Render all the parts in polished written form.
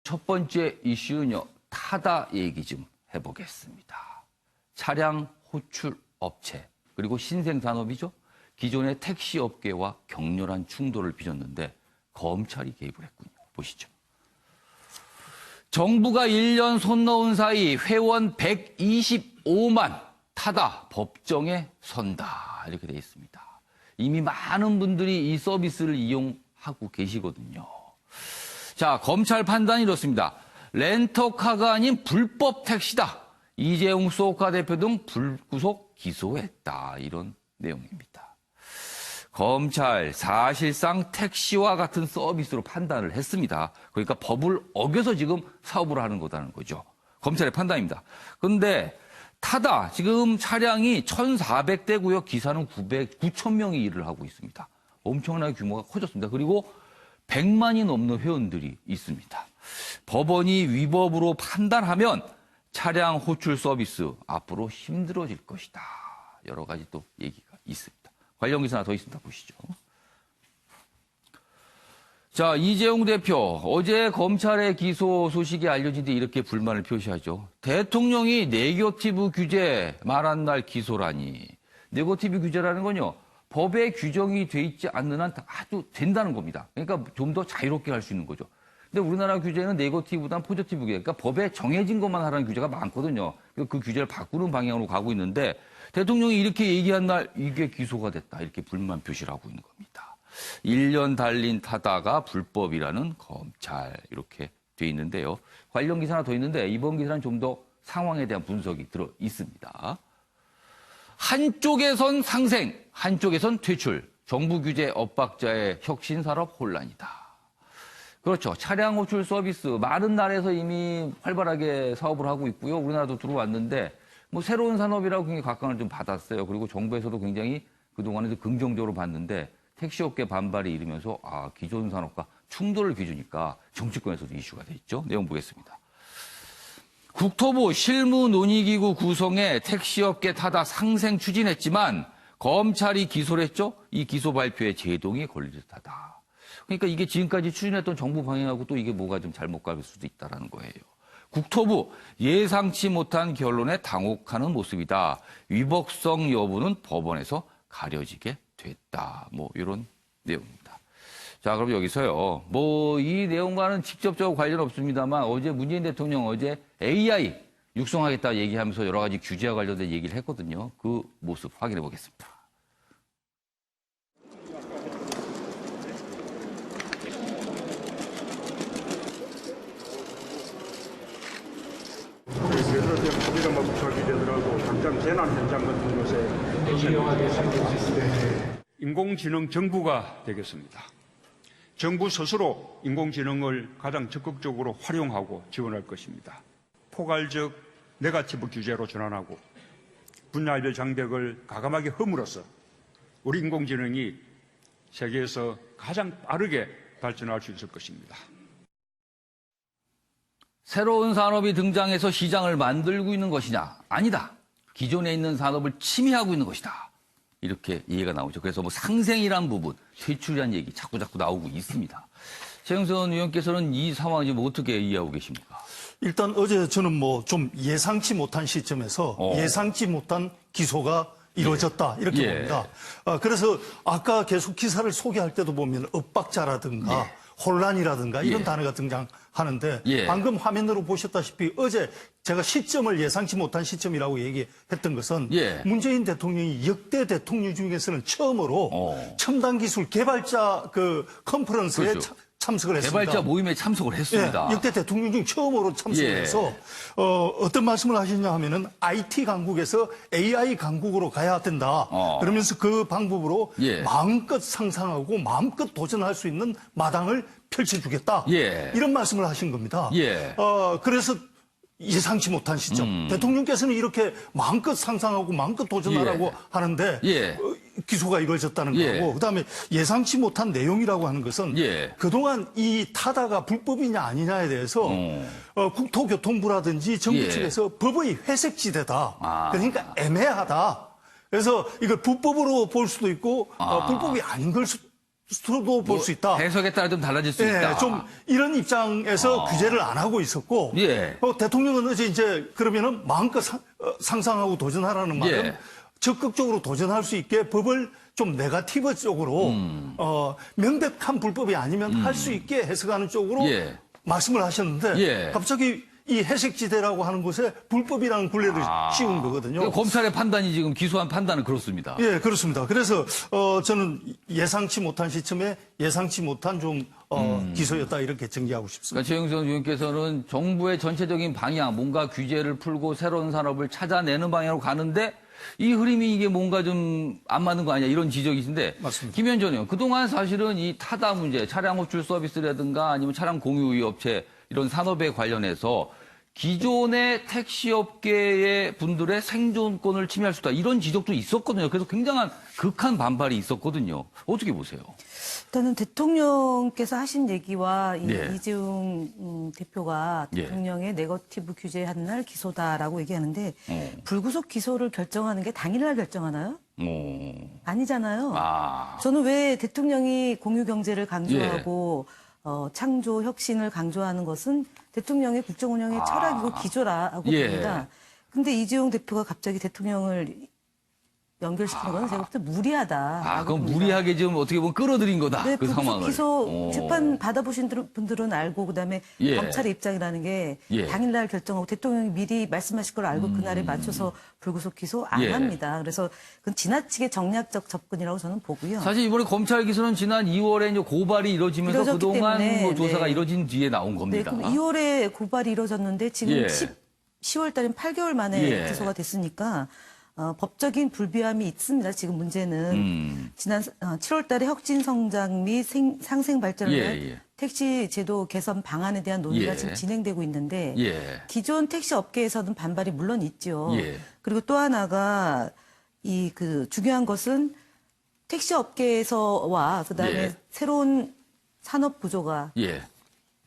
첫 번째 이슈는요, 타다 얘기 좀 해보겠습니다. 차량 호출 업체, 그리고 신생산업이죠. 기존의 택시 업계와 격렬한 충돌을 빚었는데 검찰이 개입을 했군요. 보시죠. 정부가 1년 손 넣은 사이 회원 125만 타다 법정에 선다. 이렇게 돼 있습니다. 이미 많은 분들이 이 서비스를 이용하고 계시거든요. 자, 검찰 판단이 이렇습니다. 렌터카가 아닌 불법 택시다. 이재용 수호카 대표 등 불구속 기소했다. 이런 내용입니다. 검찰 사실상 택시와 같은 서비스로 판단을 했습니다. 그러니까 법을 어겨서 지금 사업을 하는 거다는 거죠. 검찰의 판단입니다. 그런데 타다 지금 차량이 1,400대고요. 기사는 9,000명이 일을 하고 있습니다. 엄청나게 규모가 커졌습니다. 그리고 100만이 넘는 회원들이 있습니다. 법원이 위법으로 판단하면 차량 호출 서비스 앞으로 힘들어질 것이다. 여러 가지 또 얘기가 있습니다. 관련 기사 하나 더 있습니다. 보시죠. 자, 이재용 대표 어제 검찰의 기소 소식이 알려진 뒤 이렇게 불만을 표시하죠. 대통령이 네거티브 규제 말한 날 기소라니. 네거티브 규제라는 건요, 법에 규정이 돼 있지 않는 한 아주 된다는 겁니다. 그러니까 좀 더 자유롭게 할 수 있는 거죠. 근데 우리나라 규제는 네거티브보다는 포지티브 규제, 그러니까 법에 정해진 것만 하라는 규제가 많거든요. 그 규제를 바꾸는 방향으로 가고 있는데 대통령이 이렇게 얘기한 날 이게 기소가 됐다. 이렇게 불만 표시를 하고 있는 겁니다. 1년 달린 타다가 불법이라는 검찰 이렇게 돼 있는데요. 관련 기사 하나 더 있는데 이번 기사는 좀 더 상황에 대한 분석이 들어 있습니다. 한쪽에선 상생, 한쪽에선 퇴출. 정부 규제 엇박자의 혁신산업 혼란이다. 그렇죠. 차량 호출 서비스 많은 나라에서 이미 활발하게 사업을 하고 있고요. 우리나라도 들어왔는데 뭐 새로운 산업이라고 굉장히 각광을 좀 받았어요. 그리고 정부에서도 굉장히 그동안에도 긍정적으로 봤는데 택시업계 반발이 일으면서 기존 산업과 충돌을 빚으니까 정치권에서도 이슈가 돼 있죠. 내용 보겠습니다. 국토부 실무논의기구 구성에 택시업계 타다 상생 추진했지만 검찰이 기소를 했죠. 이 기소 발표에 제동이 걸릴 듯하다. 그러니까 이게 지금까지 추진했던 정부 방향하고 또 이게 뭐가 좀 잘못 갈 수도 있다는 거예요. 국토부 예상치 못한 결론에 당혹하는 모습이다. 위법성 여부는 법원에서 가려지게 됐다. 뭐 이런 내용입니다. 자, 그럼 여기서요. 뭐 이 내용과는 직접적으로 관련 없습니다만 어제 문재인 대통령 어제 AI 육성하겠다 얘기하면서 여러 가지 규제와 관련된 얘기를 했거든요. 그 모습 확인해 보겠습니다. 소비자만 부착이 되더라도 당장 재난 현장 같은 곳에 유용하게 사용할 수 있습니다. 인공지능 정부가 되겠습니다. 정부 스스로 인공지능을 가장 적극적으로 활용하고 지원할 것입니다. 포괄적 네거티브 규제로 전환하고 분야별 장벽을 가감하게 허물어서 우리 인공지능이 세계에서 가장 빠르게 발전할 수 있을 것입니다. 새로운 산업이 등장해서 시장을 만들고 있는 것이냐? 아니다. 기존에 있는 산업을 침해하고 있는 것이다. 이렇게 이해가 나오죠. 그래서 뭐 상생이란 부분, 퇴출이란 얘기 자꾸 나오고 있습니다. 최영선 의원께서는 이 상황을 지금 어떻게 이해하고 계십니까? 일단 어제 저는 뭐 좀 예상치 못한 시점에서 예상치 못한 기소가 이루어졌다 이렇게 봅니다. 그래서 아까 계속 기사를 소개할 때도 보면 엇박자라든가 혼란이라든가 이런 단어가 등장하는데 방금 화면으로 보셨다시피 어제 제가 시점을 예상치 못한 시점이라고 얘기했던 것은 문재인 대통령이 역대 대통령 중에서는 처음으로 첨단 기술 개발자 그 컨퍼런스에 참석을 했습니다. 개발자 모임에 참석을 했습니다. 역대 대통령 중 처음으로 참석을 해서 어떤 말씀을 하시냐 하면은 IT 강국에서 AI 강국으로 가야 된다. 그러면서 그 방법으로 마음껏 상상하고 마음껏 도전할 수 있는 마당을 펼쳐주겠다. 이런 말씀을 하신 겁니다. 그래서 예상치 못한 시점. 대통령께서는 이렇게 마음껏 상상하고 마음껏 도전하라고 하는데 기소가 이루어졌다는 거고 그다음에 예상치 못한 내용이라고 하는 것은 그동안 이 타다가 불법이냐 아니냐에 대해서 국토교통부라든지 정부 측에서 법의 회색지대다. 그러니까 애매하다. 그래서 이걸 불법으로 볼 수도 있고 불법이 아닌 걸 수도 볼 수 있다. 해석에 따라 좀 달라질 수 있다. 좀 이런 입장에서 규제를 안 하고 있었고, 예. 대통령은 이제 그러면은 마음껏 상상하고 도전하라는 말은 예. 적극적으로 도전할 수 있게 법을 좀 네거티브 쪽으로 명백한 불법이 아니면 할 수 있게 해석하는 쪽으로 예. 말씀을 하셨는데 예. 갑자기 이 해석지대라고 하는 곳에 불법이라는 굴레를 씌운 거거든요. 그러니까 검찰의 판단이 지금 기소한 판단은 그렇습니다. 예, 그렇습니다. 그래서 저는 예상치 못한 시점에 예상치 못한 좀 기소였다 이렇게 정리하고 싶습니다. 그러니까 최영선 의원께서는 정부의 전체적인 방향, 뭔가 규제를 풀고 새로운 산업을 찾아내는 방향으로 가는데 이 흐름이 이게 뭔가 좀 안 맞는 거 아니냐 이런 지적이신데 맞습니다. 김현전 의원 그동안 사실은 이 타다 문제, 차량 호출 서비스라든가 아니면 차량 공유 업체 이런 산업에 관련해서 기존의 택시업계의 분들의 생존권을 침해할 수 있다 이런 지적도 있었거든요. 그래서 굉장한 극한 반발이 있었거든요. 어떻게 보세요? 일단은 대통령께서 하신 얘기와 예. 이재용 대표가 예. 대통령의 네거티브 규제한 날 기소다라고 얘기하는데 불구속 기소를 결정하는 게 당일날 결정하나요? 아니잖아요. 저는 왜 대통령이 공유 경제를 강조하고 창조 혁신을 강조하는 것은 대통령의 국정 운영의 철학이고 기조라고 봅니다. 근데 이재용 대표가 갑자기 대통령을 연결시키는 건 제가 볼 때 무리하다. 그건 무리하게 지금 어떻게 보면 끌어들인 거다. 네, 그 상황을. 기소 재판 받아보신 분들은 알고 그다음에 예. 검찰의 입장이라는 게 예. 당일날 결정하고 대통령이 미리 말씀하실 걸 알고 그날에 맞춰서 불구속 기소 안 예. 합니다. 그래서 그건 지나치게 정략적 접근이라고 저는 보고요. 사실 이번에 검찰 기소는 지난 2월에 이제 고발이 이루어지면서 이루어졌기 그동안 때문에, 뭐 조사가 네. 이루어진 뒤에 나온 네, 겁니다. 그럼 2월에 고발이 이루어졌는데 지금 예. 10월 달엔 8개월 만에 예. 기소가 됐으니까 법적인 불비함이 있습니다. 지금 문제는 지난 7월 달에 혁신 성장 및 상생 발전을 위한 예. 택시 제도 개선 방안에 대한 논의가 예. 지금 진행되고 있는데 예. 기존 택시 업계에서는 반발이 물론 있죠. 예. 그리고 또 하나가 중요한 것은 택시 업계에서와 그다음에 예. 새로운 산업 구조가 예.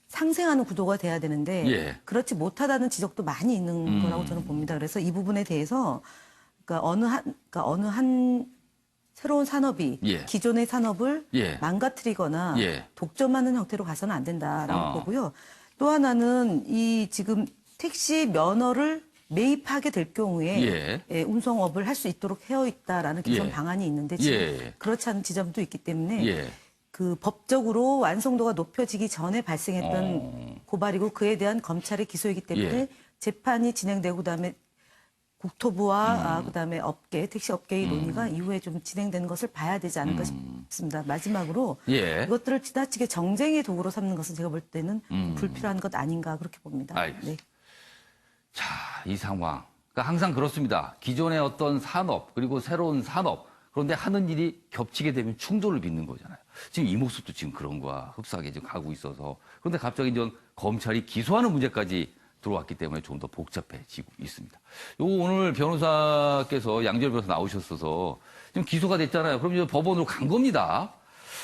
상생하는 구도가 돼야 되는데 예. 그렇지 못하다는 지적도 많이 있는 거라고 저는 봅니다. 그래서 이 부분에 대해서 어느 한 새로운 산업이 예. 기존의 산업을 예. 망가뜨리거나 예. 독점하는 형태로 가서는 안 된다라고 어. 보고요. 또 하나는 지금 택시 면허를 매입하게 될 경우에 운송업을 할 수 있도록 해어 있다라는 개선 예. 방안이 있는데 지금 예. 그렇지 않은 지점도 있기 때문에 예. 그 법적으로 완성도가 높여지기 전에 발생했던 고발이고 그에 대한 검찰의 기소이기 때문에 예. 재판이 진행되고 그다음에 국토부와 그다음에 택시 업계의 논의가 이후에 좀 진행되는 것을 봐야 되지 않을까 싶습니다. 마지막으로 예. 이것들을 지나치게 정쟁의 도구로 삼는 것은 제가 볼 때는 불필요한 것 아닌가 그렇게 봅니다. 알겠습니다. 자, 이 상황. 그러니까 항상 그렇습니다. 기존의 어떤 산업 그리고 새로운 산업 그런데 하는 일이 겹치게 되면 충돌을 빚는 거잖아요. 지금 이 모습도 지금 그런 거와 흡사하게 지금 가고 있어서 그런데 갑자기 이제 검찰이 기소하는 문제까지 들어왔기 때문에 좀 더 복잡해지고 있습니다. 요거 오늘 변호사께서 양지열 변호사 나오셨어서 지금 기소가 됐잖아요. 그럼 이제 법원으로 간 겁니다.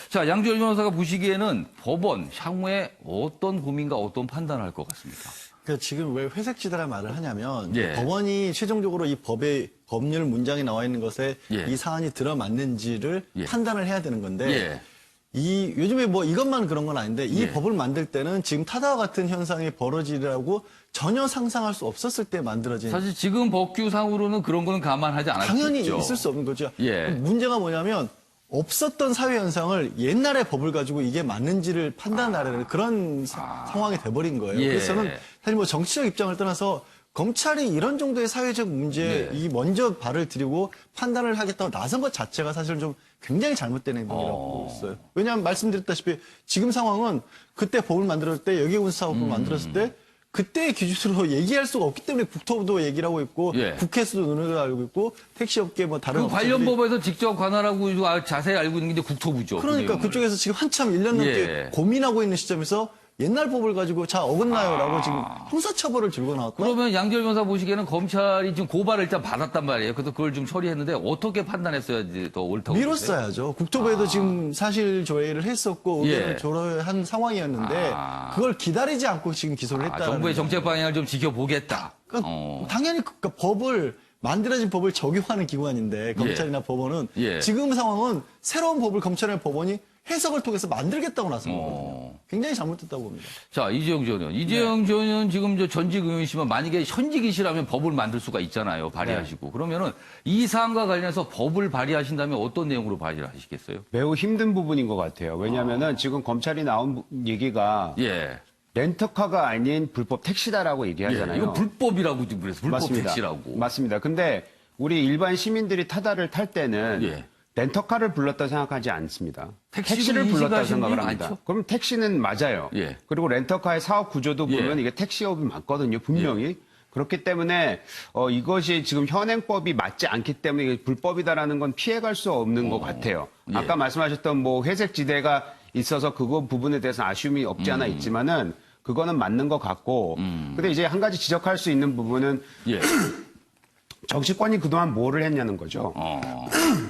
자, 양지열 변호사가 보시기에는 법원 향후에 어떤 고민과 어떤 판단을 할 것 같습니까? 그러니까 지금 왜 회색지대라는 말을 하냐면 예. 법원이 최종적으로 이 법의 법률 문장에 나와 있는 것에 예. 이 사안이 들어맞는지를 예. 판단을 해야 되는 건데 예. 요즘에 뭐 이것만 그런 건 아닌데 이 예. 법을 만들 때는 지금 타다와 같은 현상이 벌어지라고 전혀 상상할 수 없었을 때 만들어진 사실 지금 법규상으로는 그런 거는 감안하지 않았겠죠. 당연히 있을 수 없는 거죠. 예. 문제가 뭐냐면 없었던 사회 현상을 옛날의 법을 가지고 이게 맞는지를 판단하려는 그런 상황이 돼버린 거예요. 예. 그래서 저는 사실 뭐 정치적 입장을 떠나서 검찰이 이런 정도의 사회적 문제에 네. 먼저 발을 들이고 판단을 하겠다고 나선 것 자체가 사실 좀 굉장히 잘못된 행동이라고 보고 있어요. 왜냐하면 말씀드렸다시피 지금 상황은 그때 법을 만들었을 때 여기군사법을 만들었을 때 그때의 기준으로 얘기할 수가 없기 때문에 국토부도 얘기를 하고 있고 예. 국회에서도 논의를 알고 있고 택시업계 뭐 다른 그 관련 업체들이 법에서 직접 관할하고 자세히 알고 있는 게 이제 국토부죠. 그러니까 그 그쪽에서 지금 한참 1년 넘게 예. 고민하고 있는 시점에서 옛날 법을 가지고 자 어긋나요라고 지금 형사처벌을 들고 나왔고 그러면 양지열 변호사 보시기에는 검찰이 지금 고발을 일단 받았단 말이에요. 그래서 그걸 좀 처리했는데 어떻게 판단했어야지 더 옳다고 보세요? 미뤘어야죠. 국토부에도 지금 사실 조회를 했었고 의견을 예. 조례한 상황이었는데 그걸 기다리지 않고 지금 기소를 했다는 정부의 거예요. 정책 방향을 좀 지켜보겠다. 그러니까 당연히 법을 만들어진 법을 적용하는 기관인데 검찰이나 법원은 예. 지금 상황은 새로운 법을 검찰이나 법원이 해석을 통해서 만들겠다고 나선 거거든요. 굉장히 잘못됐다고 봅니다. 자, 이재용 전 의원. 이재용 전 의원 지금 저 전직 의원이시면 만약에 현직이시라면 법을 만들 수가 있잖아요. 발의하시고. 그러면은 이 사안과 관련해서 법을 발의하신다면 어떤 내용으로 발의를 하시겠어요? 매우 힘든 부분인 것 같아요. 왜냐하면은 지금 검찰이 나온 얘기가 예. 렌터카가 아닌 불법 택시다라고 얘기하잖아요. 이거 불법이라고 지금 그래서 불법 맞습니다. 택시라고. 맞습니다. 근데 우리 일반 시민들이 타다를 탈 때는 예. 렌터카를 불렀다 생각하지 않습니다. 택시로 택시를 불렀다 인식하시는 생각을 분이 합니다. 많죠? 그럼 택시는 맞아요. 예. 그리고 렌터카의 사업 구조도 보면 예. 이게 택시업이 맞거든요. 분명히. 그렇기 때문에 이것이 지금 현행법이 맞지 않기 때문에 이게 불법이다라는 건 피해갈 수 없는 것 같아요. 예. 아까 말씀하셨던 뭐 회색 지대가 있어서 그거 부분에 대해서는 아쉬움이 없지 않아 있지만은 그거는 맞는 것 같고. 근데 이제 한 가지 지적할 수 있는 부분은 예. 정치권이 그동안 뭐를 했냐는 거죠.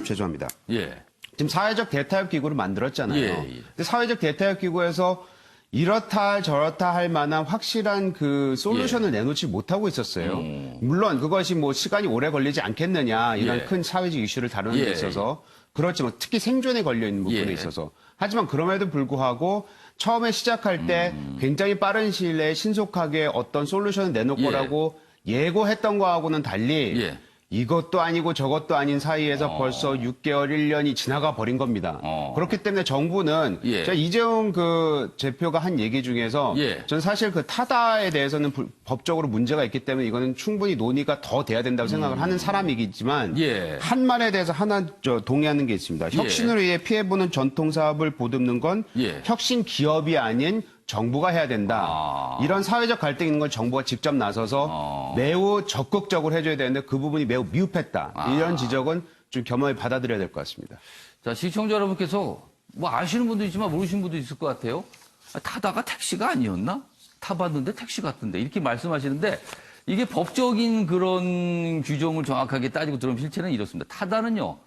죄송합니다. 예. 지금 사회적 대타협 기구를 만들었잖아요. 예, 예. 근데 사회적 대타협 기구에서 이렇다 저렇다 할 만한 확실한 그 솔루션을 내놓지 못하고 있었어요. 물론 그것이 뭐 시간이 오래 걸리지 않겠느냐 이런 예. 큰 사회적 이슈를 다루는 데 예. 있어서 그렇지만 특히 생존에 걸려 있는 부분에 예. 있어서 하지만 그럼에도 불구하고 처음에 시작할 때 굉장히 빠른 시일 내에 신속하게 어떤 솔루션을 내놓을 예. 거라고 예고했던 거하고는 달리 예. 이것도 아니고 저것도 아닌 사이에서 벌써 6개월, 1년이 지나가 버린 겁니다. 그렇기 때문에 정부는 예. 제가 이재용 그 대표가 한 얘기 중에서 예. 저는 사실 그 타다에 대해서는 법적으로 문제가 있기 때문에 이거는 충분히 논의가 더 돼야 된다고 생각을 하는 사람이지만 예. 한 말에 대해서 하나 동의하는 게 있습니다. 혁신을 위해 피해보는 전통 사업을 보듬는 건 예. 혁신 기업이 아닌 정부가 해야 된다. 이런 사회적 갈등이 있는 걸 정부가 직접 나서서 매우 적극적으로 해줘야 되는데 그 부분이 매우 미흡했다. 이런 지적은 좀 겸허히 받아들여야 될 것 같습니다. 자, 시청자 여러분께서 뭐 아시는 분도 있지만 모르시는 분도 있을 것 같아요. 타다가 택시가 아니었나? 타봤는데 택시 같은데 이렇게 말씀하시는데 이게 법적인 그런 규정을 정확하게 따지고 들으면 실체는 이렇습니다. 타다는요,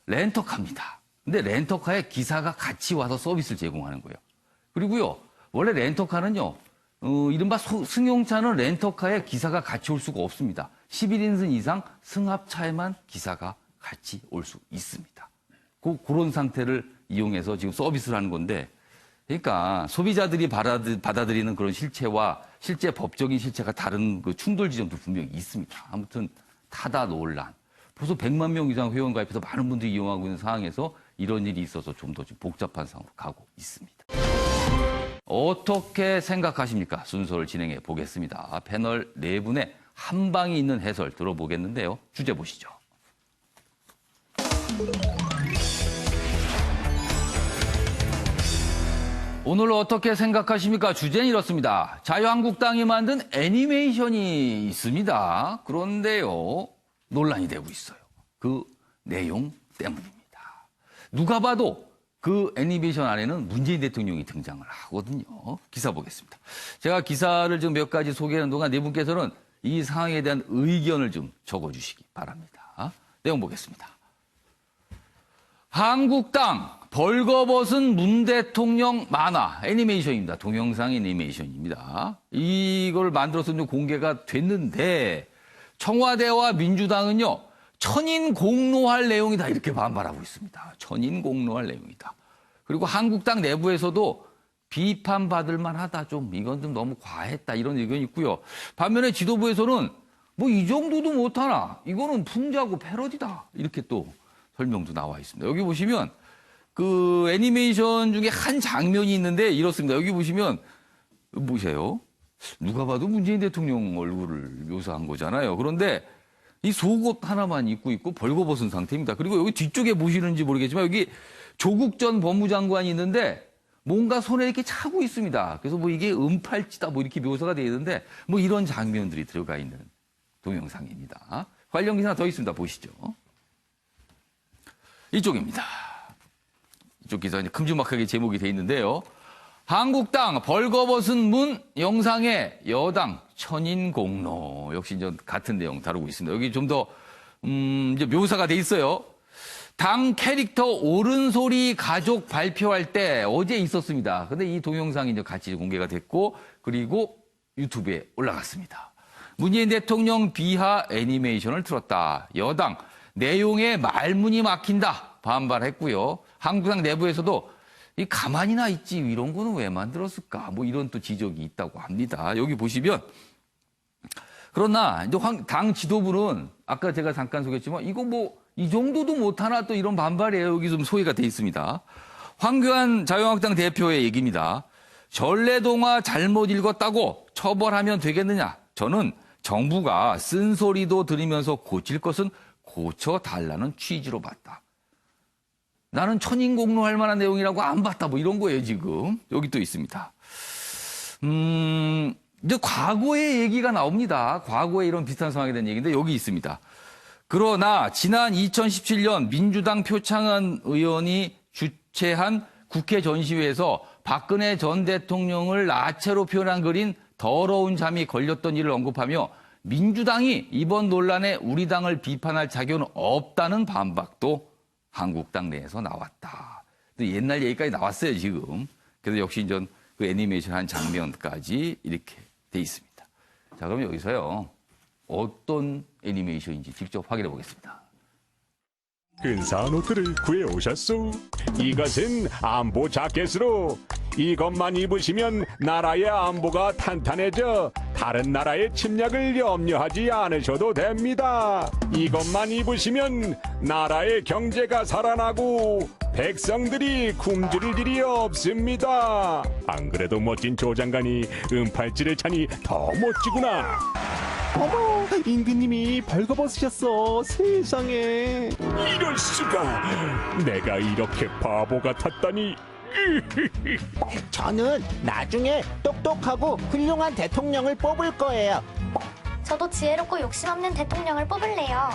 렌터카입니다. 근데 렌터카에 기사가 같이 와서 서비스를 제공하는 거예요. 그리고요, 원래 렌터카는요, 이른바 승용차는 렌터카에 기사가 같이 올 수가 없습니다. 11인승 이상 승합차에만 기사가 같이 올 수 있습니다. 그런 상태를 이용해서 지금 서비스를 하는 건데, 그러니까 소비자들이 받아들이는 그런 실체와 실제 법적인 실체가 다른 그 충돌 지점도 분명히 있습니다. 아무튼 타다 논란. 벌써 100만 명 이상 회원 가입해서 많은 분들이 이용하고 있는 상황에서 이런 일이 있어서 좀 더 복잡한 상황으로 가고 있습니다. 어떻게 생각하십니까? 순서를 진행해 보겠습니다. 패널 네 분의 한 방이 있는 해설 들어보겠는데요. 주제 보시죠. 오늘 어떻게 생각하십니까? 주제는 이렇습니다. 자유한국당이 만든 애니메이션이 있습니다. 그런데요, 논란이 되고 있어요. 그 내용 때문입니다. 누가 봐도 그 애니메이션 안에는 문재인 대통령이 등장을 하거든요. 기사 보겠습니다. 제가 기사를 좀 몇 가지 소개하는 동안 네 분께서는 이 상황에 대한 의견을 좀 적어주시기 바랍니다. 내용 보겠습니다. 한국당 벌거벗은 문 대통령 만화 애니메이션입니다. 동영상 애니메이션입니다. 이걸 만들어서 좀 공개가 됐는데 청와대와 민주당은요, 천인 공로할 내용이다 이렇게 반발하고 있습니다. 천인 공로할 내용이다. 그리고 한국당 내부에서도 비판받을 만하다. 좀 이건 좀 너무 과했다 이런 의견이 있고요. 반면에 지도부에서는 뭐 이 정도도 못하나, 이거는 풍자고 패러디다 이렇게 또 설명도 나와 있습니다. 여기 보시면 그 애니메이션 중에 한 장면이 있는데 이렇습니다. 여기 보시면 보세요. 누가 봐도 문재인 대통령 얼굴을 묘사한 거잖아요. 그런데 이 속옷 하나만 입고 있고 벌거벗은 상태입니다. 그리고 여기 뒤쪽에 보시는지 모르겠지만 여기 조국 전 법무장관이 있는데 뭔가 손에 이렇게 차고 있습니다. 그래서 뭐 이게 은팔찌다 뭐 이렇게 묘사가 되어 있는데 뭐 이런 장면들이 들어가 있는 동영상입니다. 관련 기사 더 있습니다. 보시죠. 이쪽입니다. 이쪽 기사 이제 큼지막하게 제목이 되어 있는데요. 한국당 벌거벗은 문 영상에 여당 천인공로. 역시 이제 같은 내용 다루고 있습니다. 여기 좀 더 이제 묘사가 돼 있어요. 당 캐릭터 옳은소리 가족 발표할 때 어제 있었습니다. 근데 이 동영상이 이제 같이 공개가 됐고 그리고 유튜브에 올라갔습니다. 문재인 대통령 비하 애니메이션을 틀었다. 여당 내용에 말문이 막힌다 반발했고요. 한국당 내부에서도 이 가만히나 있지 이런 거는 왜 만들었을까? 뭐 이런 또 지적이 있다고 합니다. 여기 보시면 그러나 이제 당 지도부는 아까 제가 잠깐 소개했지만 이거 뭐 이 정도도 못하나 또 이런 반발이에요. 여기 좀 소개가 돼 있습니다. 황교안 자유한국당 대표의 얘기입니다. 전래동화 잘못 읽었다고 처벌하면 되겠느냐? 저는 정부가 쓴소리도 들으면서 고칠 것은 고쳐달라는 취지로 봤다. 나는 천인공노할 만한 내용이라고 안 봤다. 뭐 이런 거예요, 지금. 여기 또 있습니다. 이제 과거의 얘기가 나옵니다. 과거에 이런 비슷한 상황에 대한 얘기인데 여기 있습니다. 그러나 지난 2017년 민주당 표창원 의원이 주최한 국회 전시회에서 박근혜 전 대통령을 나체로 표현한 글인 더러운 잠이 걸렸던 일을 언급하며 민주당이 이번 논란에 우리 당을 비판할 자격은 없다는 반박도 한국당 내에서 나왔다. 옛날 얘기까지 나왔어요, 지금. 그래서 역시 이제 그 애니메이션 한 장면까지 이렇게 돼 있습니다. 자, 그럼 여기서요. 어떤 애니메이션인지 직접 확인해 보겠습니다. 근사한 옷들을 구해오셨소. 이것은 안보 자켓으로 이것만 입으시면 나라의 안보가 탄탄해져 다른 나라의 침략을 염려하지 않으셔도 됩니다. 이것만 입으시면 나라의 경제가 살아나고 백성들이 굶주릴 일이 없습니다. 안 그래도 멋진 조 장관이 은팔찌를 차니 더 멋지구나. 어머, 임금님이 벌거벗으셨어. 세상에. 이럴 수가. 내가 이렇게 바보 같았다니. 저는 나중에 똑똑하고 훌륭한 대통령을 뽑을 거예요. 저도 지혜롭고 욕심 없는 대통령을 뽑을래요.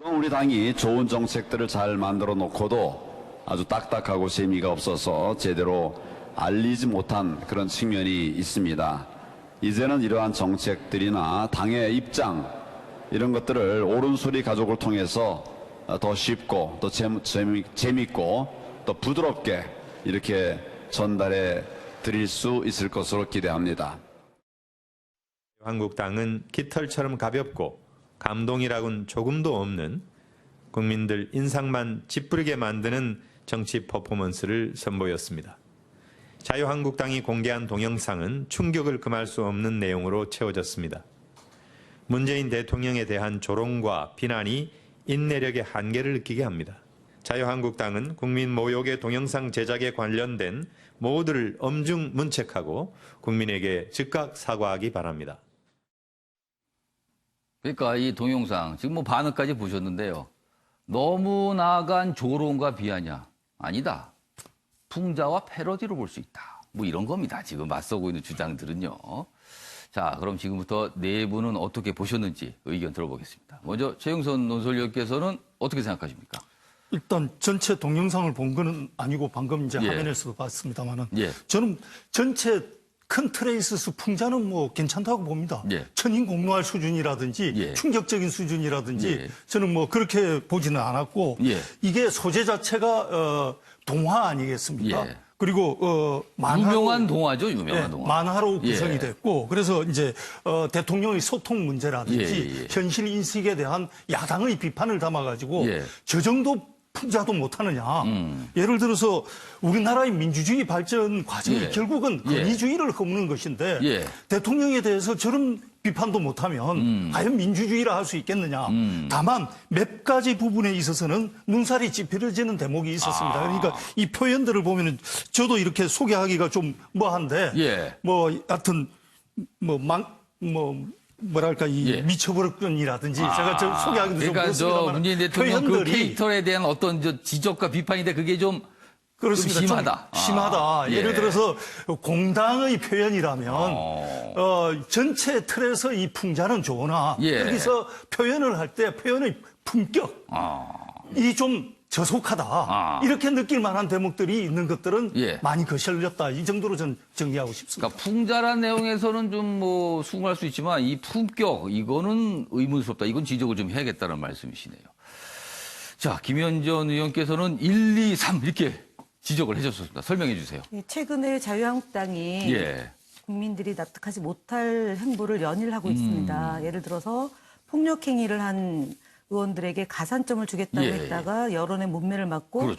우리 당이 좋은 정책들을 잘 만들어 놓고도 아주 딱딱하고 재미가 없어서 제대로 알리지 못한 그런 측면이 있습니다. 이제는 이러한 정책들이나 당의 입장 이런 것들을 옳은 소리 가족을 통해서 더 쉽고 더 재밌고 또 부드럽게 이렇게 전달해 드릴 수 있을 것으로 기대합니다. 한국당은 깃털처럼 가볍고 감동이라고는 조금도 없는 국민들 인상만 찌푸리게 만드는 정치 퍼포먼스를 선보였습니다. 자유한국당이 공개한 동영상은 충격을 금할 수 없는 내용으로 채워졌습니다. 문재인 대통령에 대한 조롱과 비난이 인내력의 한계를 느끼게 합니다. 자유한국당은 국민 모욕의 동영상 제작에 관련된 모두를 엄중 문책하고 국민에게 즉각 사과하기 바랍니다. 그러니까 이 동영상 지금 뭐 반응까지 보셨는데요. 너무 나간 조롱과 비아냐? 아니다. 풍자와 패러디로 볼 수 있다. 뭐 이런 겁니다. 지금 맞서고 있는 주장들은요. 자, 그럼 지금부터 네 분은 어떻게 보셨는지 의견 들어보겠습니다. 먼저 최영선 논설위원께서는 어떻게 생각하십니까? 일단 전체 동영상을 본 거는 아니고 방금 이제 화면에서도 봤습니다만은 저는 전체 큰 틀에 있어서 풍자는 뭐 괜찮다고 봅니다. 천인공노할 수준이라든지 충격적인 수준이라든지 저는 뭐 그렇게 보지는 않았고 이게 소재 자체가 동화 아니겠습니까? 그리고 유명한 동화죠, 유명한 동화. 만화로 구성이 됐고 그래서 이제 대통령의 소통 문제라든지 현실 인식에 대한 야당의 비판을 담아가지고 저 정도 풍자도 못하느냐. 예를 들어서 우리나라의 민주주의 발전 과정이 결국은 권위주의를 허무는 것인데 대통령에 대해서 저런 비판도 못하면 과연 민주주의라 할 수 있겠느냐. 다만 몇 가지 부분에 있어서는 눈살이 찌푸려지는 대목이 있었습니다. 그러니까 이 표현들을 보면은 저도 이렇게 소개하기가 좀 뭐한데 뭐 하여튼 뭐랄까 이 미쳐버렸건이라든지 제가 저 소개하기도 그러니까 좀 그렇습니다만 문재인 대통령 그 캐릭터에 대한 어떤 지적과 비판인데 그게 좀 그렇습니다. 좀 심하다. 심하다. 예를 들어서 공당의 표현이라면 전체 틀에서 이 풍자는 좋으나 여기서 표현을 할 때 표현의 품격 이 좀 저속하다. 이렇게 느낄 만한 대목들이 있는 것들은 많이 거슬렸다. 이 정도로 전 정리하고 싶습니다. 그러니까 풍자란 내용에서는 좀 뭐 수긍할 수 있지만 이 품격 이거는 의문스럽다. 이건 지적을 좀 해야겠다는 말씀이시네요. 자, 김현전 의원께서는 1, 2, 3 이렇게 지적을 해주셨습니다. 설명해 주세요. 최근에 자유한국당이 국민들이 납득하지 못할 행보를 연일하고 있습니다. 예를 들어서 폭력행위를 한 의원들에게 가산점을 주겠다고 했다가 여론의 문매를 맞고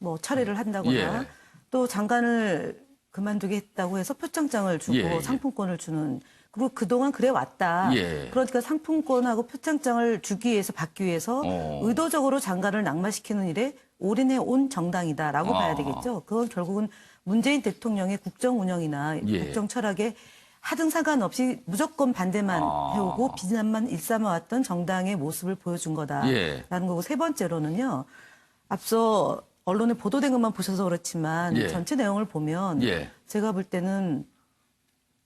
뭐 철회를 한다거나 예. 또 장관을 그만두게 했다고 해서 표창장을 주고 예, 예. 상품권을 주는 그리고 그동안 그래 왔다. 예. 그러니까 상품권하고 표창장을 주기 위해서 받기 위해서 의도적으로 장관을 낙마시키는 일에 올인해 온 정당이다라고 봐야 되겠죠. 그건 결국은 문재인 대통령의 국정 운영이나 예. 국정 철학에 하등 상관없이 무조건 반대만 해오고 비난만 일삼아왔던 정당의 모습을 보여준 거다라는 예. 거고 세 번째로는요. 앞서 언론에 보도된 것만 보셔서 그렇지만 예. 전체 내용을 보면 예. 제가 볼 때는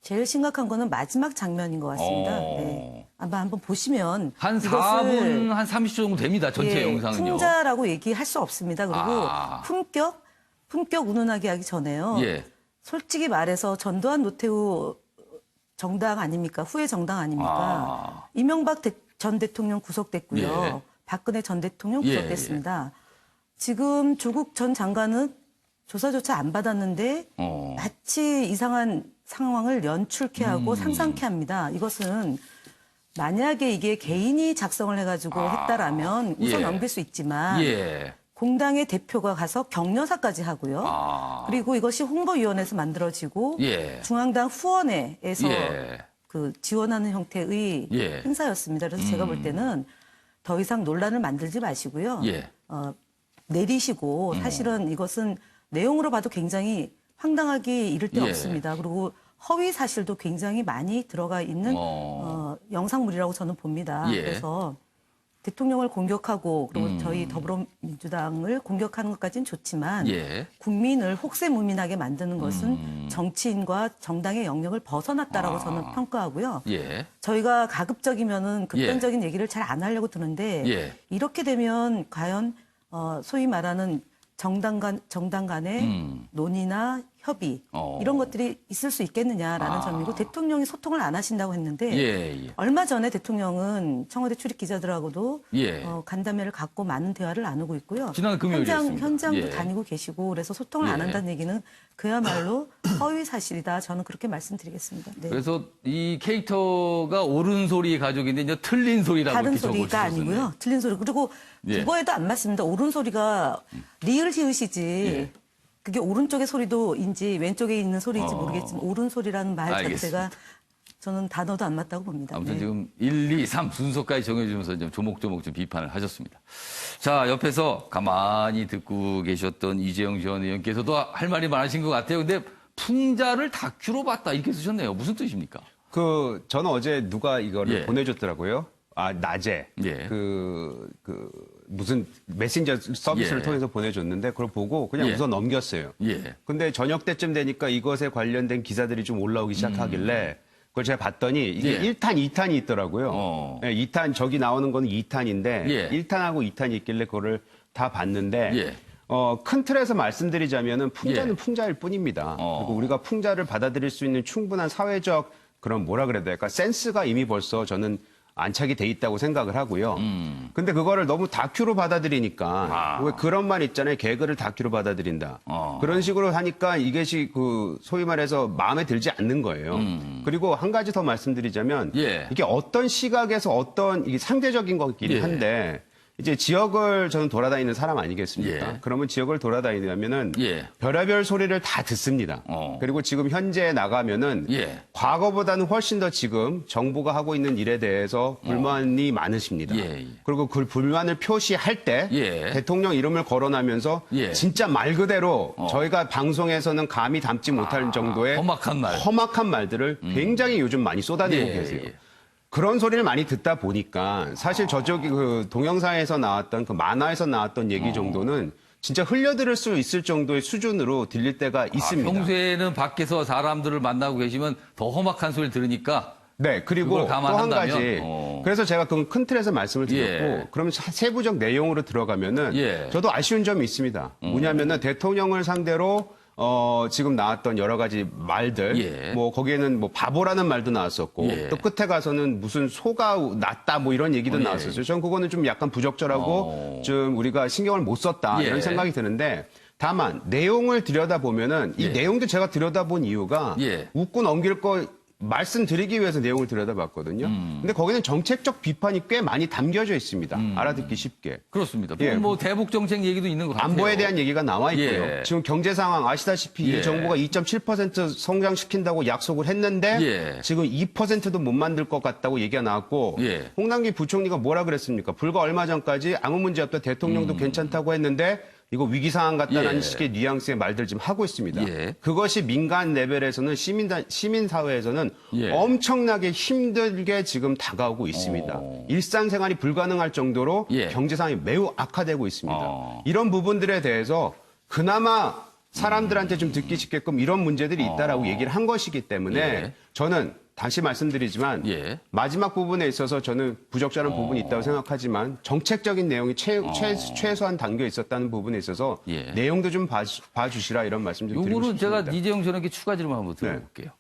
제일 심각한 거는 마지막 장면인 것 같습니다. 네. 아마 한번 보시면 한 이것을 4분 한 30초 정도 됩니다. 전체 예, 영상은요. 풍자라고 얘기할 수 없습니다. 그리고 품격 운운하게 하기 전에요. 예. 솔직히 말해서 전두환 노태우 정당 아닙니까? 후회 정당 아닙니까? 이명박 전 대통령 구속됐고요. 예. 박근혜 전 대통령 예, 구속됐습니다. 지금 조국 전 장관은 조사조차 안 받았는데 마치 이상한 상황을 연출케 하고 상상케 합니다. 이것은 만약에 이게 개인이 작성을 해가지고 했다라면 우선 예. 넘길 수 있지만 예. 공당의 대표가 가서 격려사까지 하고요. 그리고 이것이 홍보위원회에서 만들어지고 예. 중앙당 후원회에서 예. 그 지원하는 형태의 예. 행사였습니다. 그래서 제가 볼 때는 더 이상 논란을 만들지 마시고요. 예. 내리시고 사실은 이것은 내용으로 봐도 굉장히 황당하기 이를 데 예. 없습니다. 그리고 허위 사실도 굉장히 많이 들어가 있는 영상물이라고 저는 봅니다. 예. 그래서 대통령을 공격하고 그리고 저희 더불어민주당을 공격하는 것까지는 좋지만 예. 국민을 혹세무민하게 만드는 것은 정치인과 정당의 영역을 벗어났다라고 저는 평가하고요. 예. 저희가 가급적이면은 극단적인 얘기를 잘 안 하려고 드는데 예. 이렇게 되면 과연 소위 말하는 정당 간의 논의나 협의 이런 것들이 있을 수 있겠느냐라는 점이고 대통령이 소통을 안 하신다고 했는데 예. 얼마 전에 대통령은 청와대 출입 기자들하고도 예. 간담회를 갖고 많은 대화를 나누고 있고요. 지난 금요일이었습니다. 현장도 예. 다니고 계시고 그래서 소통을 안 예. 한다는 얘기는 그야말로 허위 사실이다. 저는 그렇게 말씀드리겠습니다. 네. 그래서 이 캐릭터가 옳은 소리 가족인데 이제 틀린 소리라고 다른 이렇게 소리가 적어주셨네요. 아니고요. 틀린 소리. 그리고 예. 그거에도 안 맞습니다. 옳은 소리가 리을 히읗이지. 예. 그게 오른쪽의 소리도인지 왼쪽에 있는 소리인지 모르겠지만 옳은 소리라는 말 자체가 알겠습니다. 저는 단어도 안 맞다고 봅니다. 아무튼 네. 지금 1, 2, 3 순서까지 정해주면서 좀 조목조목 좀 비판을 하셨습니다. 자, 옆에서 가만히 듣고 계셨던 이재영 전 의원께서도 할 말이 많으신 것 같아요. 근데 풍자를 다큐로 봤다 이렇게 쓰셨네요. 무슨 뜻입니까? 저는 어제 누가 이거를 예. 보내줬더라고요. 낮에. 예. 무슨 메신저 서비스를 예. 통해서 보내줬는데 그걸 보고 그냥 예. 우선 넘겼어요. 예. 근데 저녁 때쯤 되니까 이것에 관련된 기사들이 좀 올라오기 시작하길래 그걸 제가 봤더니 이게 예. 1탄, 2탄이 있더라고요. 예, 2탄, 저기 나오는 거는 2탄인데 예. 1탄하고 2탄이 있길래 그거를 다 봤는데 예. 큰 틀에서 말씀드리자면은 풍자는 예. 풍자일 뿐입니다. 그리고 우리가 풍자를 받아들일 수 있는 충분한 사회적 그런 뭐라 그래야 될까? 센스가 이미 벌써 저는 안착이 돼 있다고 생각을 하고요. 근데 그거를 너무 다큐로 받아들이니까 왜 그런 말 있잖아요. 개그를 다큐로 받아들인다. 그런 식으로 하니까 이것이 소위 말해서 마음에 들지 않는 거예요. 그리고 한 가지 더 말씀드리자면 예. 이게 어떤 시각에서 어떤 이게 상대적인 거긴 예. 한데 이제 지역을 저는 돌아다니는 사람 아니겠습니까? 예. 그러면 지역을 돌아다니면은 예. 별의별 소리를 다 듣습니다. 그리고 지금 현재 나가면은 예. 과거보다는 훨씬 더 지금 정부가 하고 있는 일에 대해서 불만이 많으십니다. 예. 그리고 그 불만을 표시할 때 예. 대통령 이름을 거론하면서 예. 진짜 말 그대로 저희가 방송에서는 감히 담지 못할 정도의 험악한 말들을 굉장히 요즘 많이 쏟아내고 예. 계세요. 그런 소리를 많이 듣다 보니까 사실 저쪽이 동영상에서 나왔던 만화에서 나왔던 얘기 정도는 진짜 흘려들을 수 있을 정도의 수준으로 들릴 때가 있습니다. 평소에는 밖에서 사람들을 만나고 계시면 더 험악한 소리를 들으니까 네, 그리고 또 한 가지. 그래서 제가 그 큰 틀에서 말씀을 드렸고, 예. 그럼 세부적 내용으로 들어가면은 예. 저도 아쉬운 점이 있습니다. 뭐냐면은 대통령을 상대로 지금 나왔던 여러 가지 말들, 예. 뭐 거기에는 뭐 바보라는 말도 나왔었고, 예. 또 끝에 가서는 무슨 소가 났다 뭐 이런 얘기도 예. 나왔었어요. 저는 그거는 좀 약간 부적절하고 좀 우리가 신경을 못 썼다 예. 이런 생각이 드는데. 다만 내용을 들여다보면은 이 예. 내용도 제가 들여다본 이유가 예. 웃고 넘길 거 말씀드리기 위해서 내용을 들여다봤거든요. 근데 거기는 정책적 비판이 꽤 많이 담겨져 있습니다. 알아듣기 쉽게. 그렇습니다. 예. 뭐 대북 정책 얘기도 있는 것 같아요. 안보에 대한 얘기가 나와 있고요. 예. 지금 경제 상황 아시다시피 예. 이 정부가 2.7% 성장시킨다고 약속을 했는데 예. 지금 2%도 못 만들 것 같다고 얘기가 나왔고 예. 홍남기 부총리가 뭐라 그랬습니까? 불과 얼마 전까지 아무 문제 없다 대통령도 괜찮다고 했는데 이거 위기 상황 같다는 예. 식의 뉘앙스의 말들 지금 하고 있습니다. 예. 그것이 민간 레벨에서는 시민 사회에서는 예. 엄청나게 힘들게 지금 다가오고 있습니다. 일상생활이 불가능할 정도로 예. 경제 상황이 매우 악화되고 있습니다. 이런 부분들에 대해서 그나마 사람들한테 좀 듣기 쉽게끔 이런 문제들이 있다라고 얘기를 한 것이기 때문에 예. 저는 다시 말씀드리지만 예. 마지막 부분에 있어서 저는 부적절한 부분이 있다고 생각하지만 정책적인 내용이 최소한 담겨 있었다는 부분에 있어서 예. 내용도 좀 봐주시라 이런 말씀 좀 드리고 요거는 싶습니다. 제가 이재용 전에게 추가 질문 한번 드려볼게요.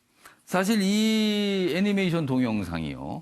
사실 이 애니메이션 동영상이요.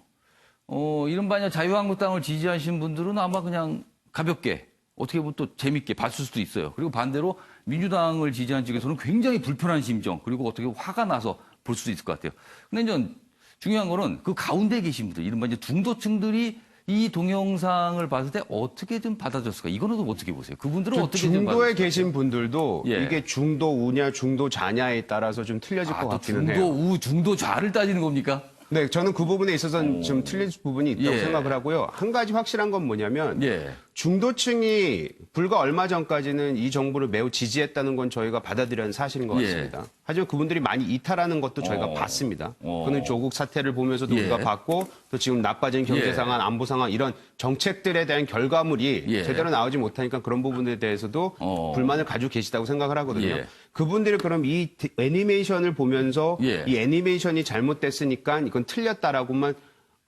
이른바 자유한국당을 지지하신 분들은 아마 그냥 가볍게 어떻게 보면 또 재밌게 봤을 수도 있어요. 그리고 반대로 민주당을 지지한 측에서는 굉장히 불편한 심정 그리고 어떻게 화가 나서 볼 수도 있을 것 같아요. 근데 이제 중요한 거는 그 가운데 계신 분들, 이른바 이제 중도층들이 이 동영상을 봤을 때 어떻게 좀 받아들였을까? 이거는 어떻게 보세요? 그분들은 어떻게 좀 중도에 받아들였을까요? 계신 분들도 예. 이게 중도 우냐 중도 좌냐에 따라서 좀 틀려질 것 또 같기는 중도 해요. 우, 중도 좌를 따지는 겁니까? 네, 저는 그 부분에 있어서는 좀 틀릴 부분이 있다고 예. 생각을 하고요. 한 가지 확실한 건 뭐냐면 예. 중도층이 불과 얼마 전까지는 이 정부를 매우 지지했다는 건 저희가 받아들여야 하는 사실인 것 예. 같습니다. 하지만 그분들이 많이 이탈하는 것도 저희가 봤습니다. 그는 조국 사태를 보면서도 예. 우리가 봤고 또 지금 나빠진 경제 예. 상황, 안보 상황 이런 정책들에 대한 결과물이 예. 제대로 나오지 못하니까 그런 부분에 대해서도 불만을 가지고 계시다고 생각을 하거든요. 예. 그분들이 그럼 이 애니메이션을 보면서 예. 이 애니메이션이 잘못됐으니까 이건 틀렸다라고만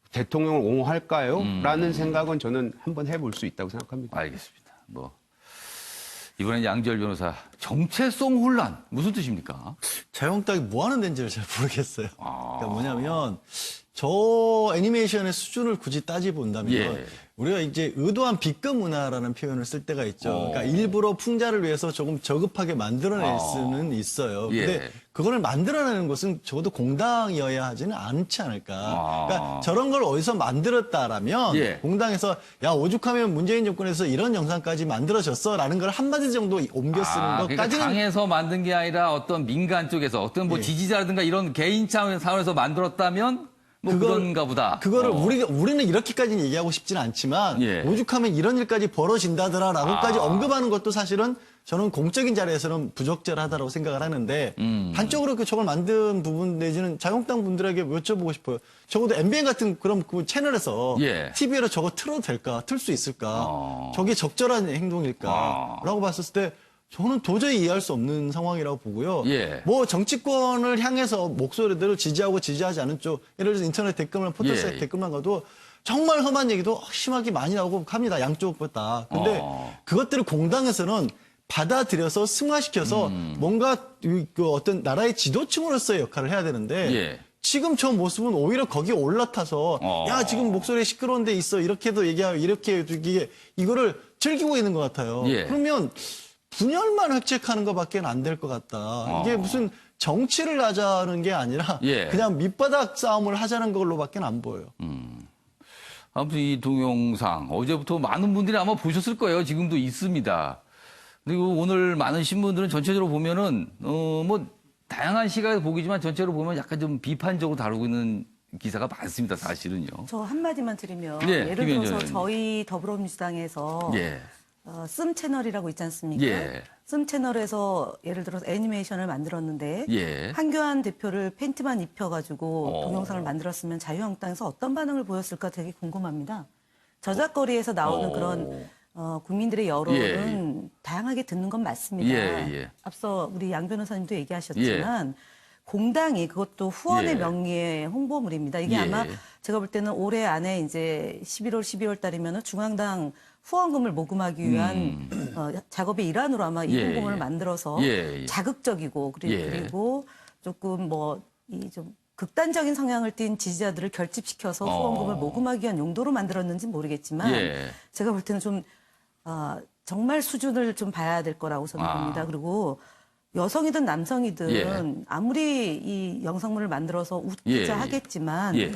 대통령을 옹호할까요? 라는 생각은 저는 한번 해볼 수 있다고 생각합니다. 알겠습니다. 뭐 이번엔 양지열 변호사 정체성 혼란 무슨 뜻입니까? 자유한국당이 뭐 하는 데인지를 잘 모르겠어요. 그러니까 뭐냐면 저 애니메이션의 수준을 굳이 따져본다면 예. 우리가 이제 의도한 B급 문화라는 표현을 쓸 때가 있죠. 그러니까 일부러 풍자를 위해서 조금 저급하게 만들어낼 수는 있어요. 예. 근데 그거를 만들어내는 것은 적어도 공당이어야 하지는 않지 않을까. 그러니까 저런 걸 어디서 만들었다라면 예. 공당에서 야 오죽하면 문재인 정권에서 이런 영상까지 만들어졌어라는 걸 한마디 정도 옮겨 쓰는 그러니까 것까지는 당에서 만든 게 아니라 어떤 민간 쪽에서 어떤 뭐 예. 지지자라든가 이런 개인 차원에서 만들었다면 뭐 그런가 보다. 그거를 우리는 이렇게까지는 얘기하고 싶지는 않지만 예. 오죽하면 이런 일까지 벌어진다더라라고까지 언급하는 것도 사실은 저는 공적인 자리에서는 부적절하다고 생각을 하는데 한쪽으로 저걸 만든 부분 내지는 자유한국당 분들에게 여쭤보고 싶어요. 적어도 MBN 같은 그런 그 채널에서 예. TV에서 저거 틀어도 될까? 틀 수 있을까? 저게 적절한 행동일까? 라고 봤을 때 저는 도저히 이해할 수 없는 상황이라고 보고요. 예. 뭐 정치권을 향해서 목소리대로 지지하고 지지하지 않은 쪽, 예를 들어서 인터넷 댓글만 포털사이트 예. 댓글만 가도 정말 험한 얘기도 심하게 많이 나오고 합니다. 양쪽부터. 근데 그것들을 공당에서는 받아들여서 승화시켜서 뭔가 그 어떤 나라의 지도층으로서의 역할을 해야 되는데 예. 지금 저 모습은 오히려 거기에 올라타서 야 지금 목소리 시끄러운 데 있어 이렇게도 얘기하고 이렇게 이거를 즐기고 있는 것 같아요. 예. 그러면 분열만 획책하는 것밖에 안 될 것 같다. 이게 무슨 정치를 하자는 게 아니라 예. 그냥 밑바닥 싸움을 하자는 걸로밖에 안 보여요. 아무튼 이 동영상 어제부터 많은 분들이 아마 보셨을 거예요. 지금도 있습니다. 그리고 오늘 많은 신문들은 전체적으로 보면은 뭐 다양한 시각에서 보기지만 전체로 보면 약간 좀 비판적으로 다루고 있는 기사가 많습니다. 사실은요. 저 한마디만 드리면 예, 예를 김현정 들어서 의원님. 저희 더불어민주당에서 예. 씀 채널이라고 있지 않습니까? 예. 씀 채널에서 예를 들어서 애니메이션을 만들었는데 예. 한교안 대표를 팬티만 입혀가지고 동영상을 만들었으면 자유한국당에서 어떤 반응을 보였을까 되게 궁금합니다. 저작거리에서 나오는 그런 국민들의 여론은 다양하게 듣는 건 맞습니다. 예, 예. 앞서 우리 양 변호사님도 얘기하셨지만 공당이 그것도 후원의 예. 명의의 홍보물입니다. 이게 예. 아마 제가 볼 때는 올해 안에 이제 11월, 12월 달이면은 중앙당 후원금을 모금하기 위한 작업의 일환으로 아마 이 예, 홍보물을 예. 만들어서 예, 예. 자극적이고 예. 그리고 조금 뭐 이 좀 극단적인 성향을 띈 지지자들을 결집시켜서 후원금을 모금하기 위한 용도로 만들었는지 모르겠지만 예. 제가 볼 때는 좀 정말 수준을 좀 봐야 될 거라고 저는 봅니다. 그리고 여성이든 남성이든 예. 아무리 이 영상물을 만들어서 웃기자 예. 하겠지만 예.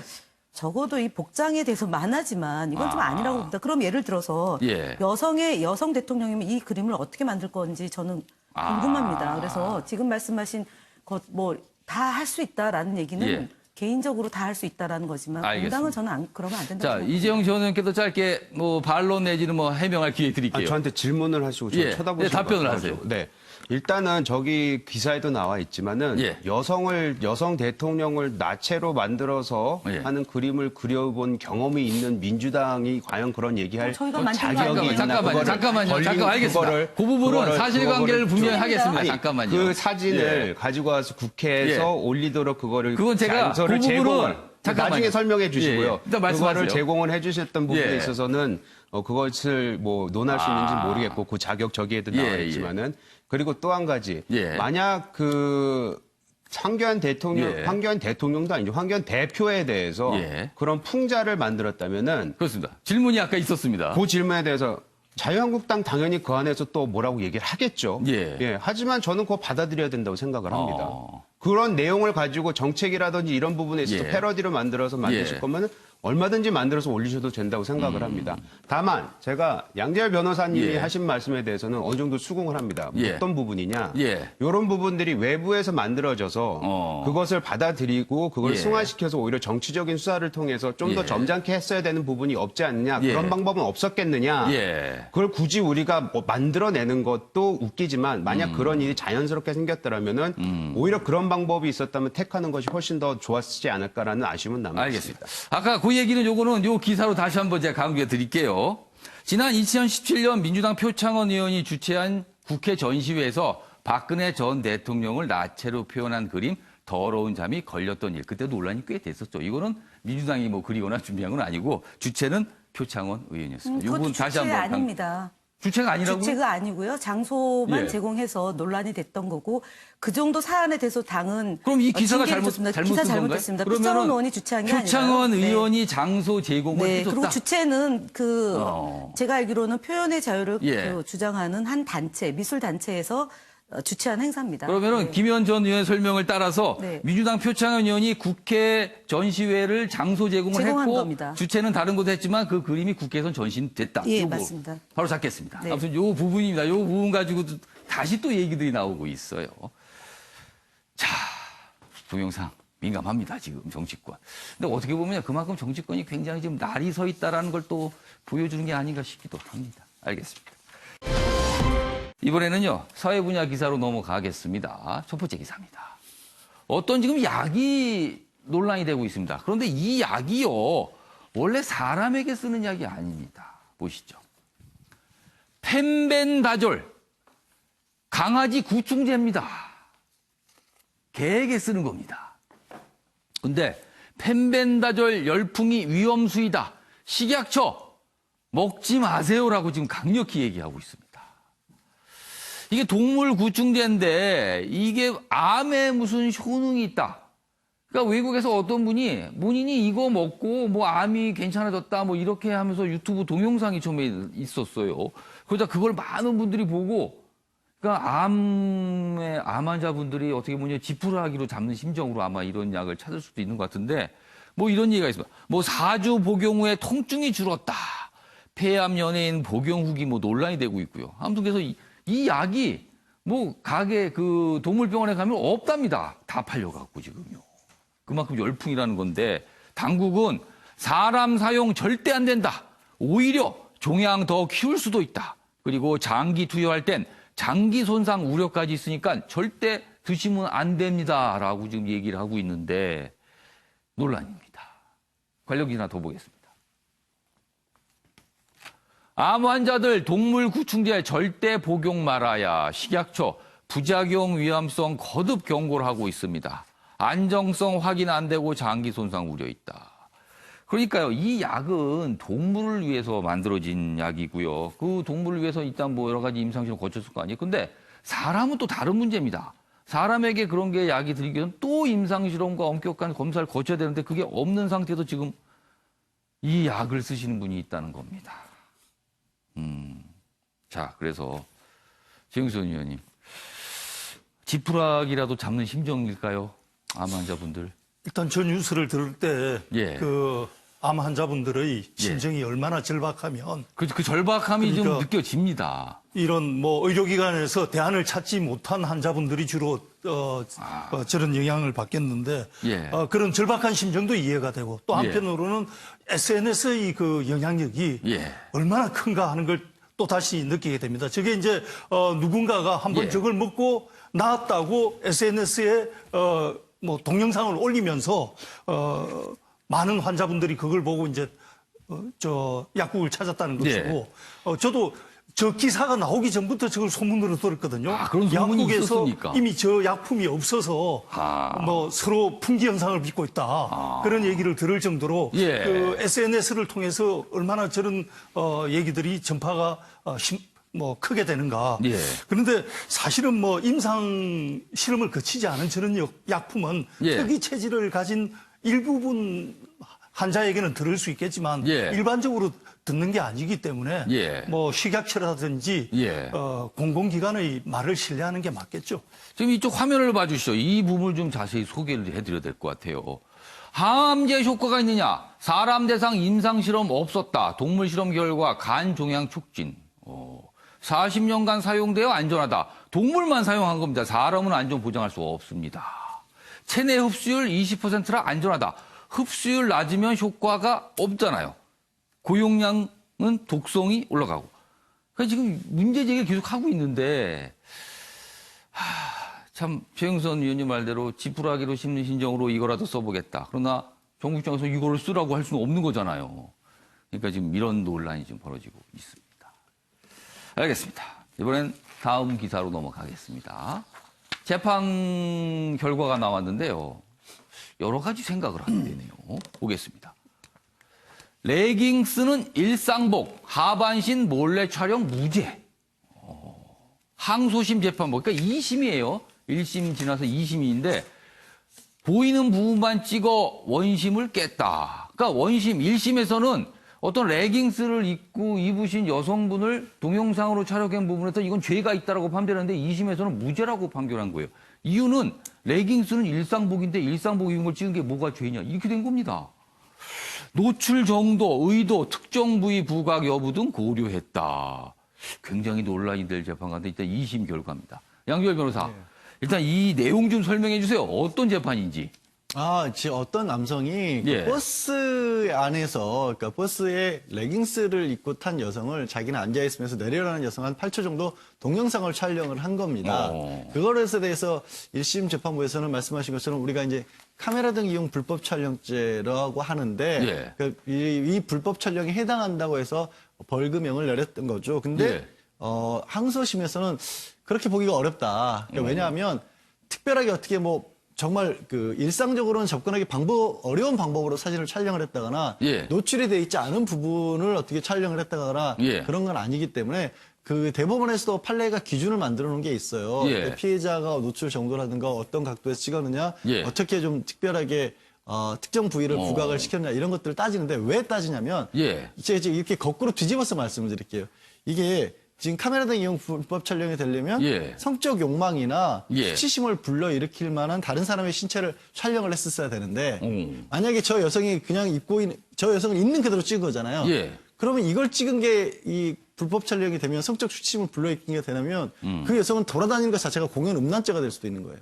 적어도 이 복장에 대해서 만하지만 이건 좀 아니라고 봅니다. 그럼 예를 들어서 예. 여성 대통령이면 이 그림을 어떻게 만들 건지 저는 궁금합니다. 그래서 지금 말씀하신 것 뭐 다 할 수 있다라는 얘기는 예. 개인적으로 다 할 수 있다라는 거지만 공당은 저는 그러면 안 된다고 자, 생각합니다. 이재용 전 의원께도 짧게 뭐 반론 내지는 뭐 해명할 기회 드릴게요. 저한테 질문을 하시고 저 예. 쳐다보시고 네, 답변을 하세요. 네. 일단은 저기 기사에도 나와 있지만은 예. 여성 대통령을 나체로 만들어서 예. 하는 그림을 그려본 경험이 있는 민주당이 과연 그런 얘기할 저희가 만든 거 자격이 아니에요? 있나? 잠깐만요. 알겠습니다. 그 부분은 사실관계를 분명히 하겠습니다. 아니, 잠깐만요. 그 사진을 예. 가지고 와서 국회에서 예. 올리도록 그거를 그건 제가 장소를 그 부분은 제공을 잠깐만요. 나중에 설명해 주시고요. 예, 예. 일단 말씀하세요. 그거를 제공을 해주셨던 부분에 예. 있어서는 그것을 뭐 논할 수 있는지 모르겠고 그 자격 저기에도 나와 예, 있지만은 그리고 또 한 가지 예. 만약 그 황교안 대통령도 아니죠. 황교안 대표에 대해서 예. 그런 풍자를 만들었다면은 그렇습니다. 질문이 아까 있었습니다. 그 질문에 대해서 자유한국당 당연히 그 안에서 또 뭐라고 얘기를 하겠죠. 예. 하지만 저는 그거 받아들여야 된다고 생각을 합니다. 그런 내용을 가지고 정책이라든지 이런 부분에 있어서 예. 패러디로 만들어서 만드실 예. 거면 얼마든지 만들어서 올리셔도 된다고 생각을 합니다. 다만 제가 양재열 변호사님이 예. 하신 말씀에 대해서는 어느 정도 수긍을 합니다. 예. 어떤 부분이냐. 예. 이런 부분들이 외부에서 만들어져서 그것을 받아들이고 그걸 예. 승화시켜서 오히려 정치적인 수사를 통해서 좀 더 예. 점잖게 했어야 되는 부분이 없지 않느냐. 예. 그런 방법은 없었겠느냐. 예. 그걸 굳이 우리가 뭐 만들어내는 것도 웃기지만 만약 그런 일이 자연스럽게 생겼더라면은 오히려 그런 방법이 있었다면 택하는 것이 훨씬 더 좋았지 않을까라는 아쉬움은 남아 있습니다. 알겠습니다. 아까 그 얘기는 요거는 요 기사로 다시 한번 제가 강조해 드릴게요. 지난 2017년 민주당 표창원 의원이 주최한 국회 전시회에서 박근혜 전 대통령을 나체로 표현한 그림 더러운 잠이 걸렸던 일. 그때 논란이 꽤 됐었죠. 이거는 민주당이 뭐 그리거나 준비한 건 아니고 주체는 표창원 의원이었습니다. 그것도 요건 다시 주체 한번 아닙니다. 주체가 아니라고요? 주체가 아니고요. 장소만 예. 제공해서 논란이 됐던 거고 그 정도 사안에 대해서 당은 그럼 이 기사가 징계를 잘못 줬습니다. 쓴 기사 건가요? 잘못됐습니다. 표창원 의원이 주최한 게 아니라 표창원 의원이 장소 제공을 네, 해줬다. 그리고 주체는 제가 알기로는 표현의 자유를 예. 주장하는 한 단체, 미술 단체에서 주최한 행사입니다. 그러면은 네. 김현 전 의원 설명을 따라서 네. 민주당 표창원 의원이 국회 전시회를 장소 제공을 제공한 했고 겁니다. 주체는 다른 곳에 했지만 그 그림이 국회에선 전시됐다. 예, 요거 맞습니다. 바로 잡겠습니다. 네. 아무튼 요 부분입니다. 요 부분 가지고도 다시 또 얘기들이 나오고 있어요. 자, 동영상 민감합니다. 지금 정치권. 근데 어떻게 보면 그만큼 정치권이 굉장히 지금 날이 서 있다라는 걸 또 보여주는 게 아닌가 싶기도 합니다. 알겠습니다. 이번에는요, 사회 분야 기사로 넘어가겠습니다. 첫 번째 기사입니다. 어떤 지금 약이 논란이 되고 있습니다. 그런데 이 약이요, 원래 사람에게 쓰는 약이 아닙니다. 보시죠. 펜벤다졸, 강아지 구충제입니다. 개에게 쓰는 겁니다. 근데 펜벤다졸 열풍이 위험수이다. 식약처, 먹지 마세요라고 지금 강력히 얘기하고 있습니다. 이게 동물 구충제인데 이게 암에 무슨 효능이 있다. 그러니까 외국에서 어떤 분이 본인이 이거 먹고 뭐 암이 괜찮아졌다 뭐 이렇게 하면서 유튜브 동영상이 처음에 있었어요. 그러자 그걸 많은 분들이 보고 그러니까 암 환자분들이 어떻게 보면 지푸라기로 잡는 심정으로 아마 이런 약을 찾을 수도 있는 것 같은데 뭐 이런 얘기가 있습니다. 뭐 4주 복용 후에 통증이 줄었다. 폐암 연예인 복용 후기 뭐 논란이 되고 있고요. 아무튼 그래서 이 약이 뭐 가게 그 동물병원에 가면 없답니다. 다 팔려갖고 지금요. 그만큼 열풍이라는 건데 당국은 사람 사용 절대 안 된다. 오히려 종양 더 키울 수도 있다. 그리고 장기 투여할 땐 장기 손상 우려까지 있으니까 절대 드시면 안 됩니다라고 지금 얘기를 하고 있는데 논란입니다. 관련 기사 더 보겠습니다. 암 환자들 동물 구충제 절대 복용 말아야 식약처 부작용 위험성 거듭 경고를 하고 있습니다. 안정성 확인 안 되고 장기 손상 우려 있다. 그러니까요, 이 약은 동물을 위해서 만들어진 약이고요. 그 동물을 위해서 일단 뭐 여러 가지 임상실험 거쳤을 거 아니에요. 근데 사람은 또 다른 문제입니다. 사람에게 그런 게 약이 들기 위해서는 또 임상실험과 엄격한 검사를 거쳐야 되는데 그게 없는 상태에서 지금 이 약을 쓰시는 분이 있다는 겁니다. 자, 그래서 최영선 의원님. 지푸라기라도 잡는 심정일까요? 암 환자분들. 일단 저 뉴스를 들을 때 예. 그 암 환자분들의 심정이 얼마나 절박하면 그 절박함이 좀 그러니까 느껴집니다. 이런 뭐 의료기관에서 대안을 찾지 못한 환자분들이 주로 저런 영향을 받겠는데 예. 그런 절박한 심정도 이해가 되고 또 한편으로는 SNS의 그 영향력이 얼마나 큰가 하는 걸 또 다시 느끼게 됩니다. 저게 이제 누군가가 한번 저걸 먹고 나았다고 SNS에 뭐 동영상을 올리면서 많은 환자분들이 그걸 보고 이제 저 약국을 찾았다는 것이고 저도 저 기사가 나오기 전부터 저걸 소문으로 들었거든요. 그런 소문이 약국에서 있었습니까? 이미 저 약품이 없어서 뭐 서로 품귀 현상을 빚고 있다. 그런 얘기를 들을 정도로 그 SNS를 통해서 얼마나 저런 얘기들이 전파가 뭐 크게 되는가. 그런데 사실은 뭐 임상 실험을 거치지 않은 저런 약품은 특이 체질을 가진 일부분 환자에게는 들을 수 있겠지만 일반적으로 듣는 게 아니기 때문에 뭐 식약처라든지 공공기관의 말을 신뢰하는 게 맞겠죠. 지금 이쪽 화면을 봐주시죠. 이 부분을 좀 자세히 소개를 해드려야 될 것 같아요. 항암제 효과가 있느냐? 사람 대상 임상실험 없었다. 동물실험 결과 간 종양 촉진. 40년간 사용되어 안전하다. 동물만 사용한 겁니다. 사람은 안전 보장할 수 없습니다. 체내 흡수율 20%라 안전하다. 흡수율 낮으면 효과가 없잖아요. 고용량은 독성이 올라가고. 그러니까 지금 문제 제기를 계속 하고 있는데 참 최영선 의원님 말대로 지푸라기로 씹는 심정으로 이거라도 써보겠다. 그러나 정부 입장에서 이거를 쓰라고 할 수는 없는 거잖아요. 그러니까 지금 이런 논란이 지금 벌어지고 있습니다. 알겠습니다. 이번엔 다음 기사로 넘어가겠습니다. 재판 결과가 나왔는데요. 여러 가지 생각을 하게 되네요. 보겠습니다. 레깅스는 일상복, 하반신 몰래 촬영 무죄. 항소심 재판부, 그러니까 2심이에요. 1심 지나서 2심인데 보이는 부분만 찍어 원심을 깼다. 그러니까 원심 1심에서는 어떤 레깅스를 입으신 여성분을 동영상으로 촬영한 부분에서 이건 죄가 있다라고 판결했는데 2심에서는 무죄라고 판결한 거예요. 이유는 레깅스는 일상복인데 일상복 입은 걸 찍은 게 뭐가 죄냐. 이렇게 된 겁니다. 노출 정도, 의도, 특정 부위 부각 여부 등 고려했다. 굉장히 논란이 될 재판 가운데 일단 2심 결과입니다. 양지열 변호사, 일단 이 내용 좀 설명해 주세요. 어떤 재판인지. 지금 어떤 남성이 그 버스 안에서, 그러니까 버스에 레깅스를 입고 탄 여성을 자기는 앉아있으면서 내려라는 여성 한 8초 정도 동영상을 촬영을 한 겁니다. 그거에 대해서 1심 재판부에서는 말씀하신 것처럼 우리가 이제 카메라 등 이용 불법 촬영죄라고 하는데 이 불법 촬영에 해당한다고 해서 벌금형을 내렸던 거죠. 근데 항소심에서는 그렇게 보기가 어렵다. 그러니까 왜냐하면 특별하게 어떻게 뭐 정말 그 일상적으로는 접근하기 어려운 방법으로 사진을 촬영을 했다거나 노출이 돼 있지 않은 부분을 어떻게 촬영을 했다거나 그런 건 아니기 때문에 그 대법원에서도 판례가 기준을 만들어 놓은 게 있어요. 피해자가 노출 정도라든가 어떤 각도에서 찍었느냐, 어떻게 좀 특별하게 특정 부위를 부각을 시켰냐 이런 것들을 따지는데 왜 따지냐면 제가 이렇게 거꾸로 뒤집어서 말씀을 드릴게요. 이게 지금 카메라 등 이용 불법 촬영이 되려면 성적 욕망이나 수치심을 불러일으킬 만한 다른 사람의 신체를 촬영을 했었어야 되는데 만약에 저 여성이 그냥 저 여성을 있는 그대로 찍은 거잖아요. 그러면 이걸 찍은 게 이 불법 촬영이 되면 성적 수치심을 불러일으키게 되면 그 여성은 돌아다니는 것 자체가 공연 음란죄가 될 수도 있는 거예요.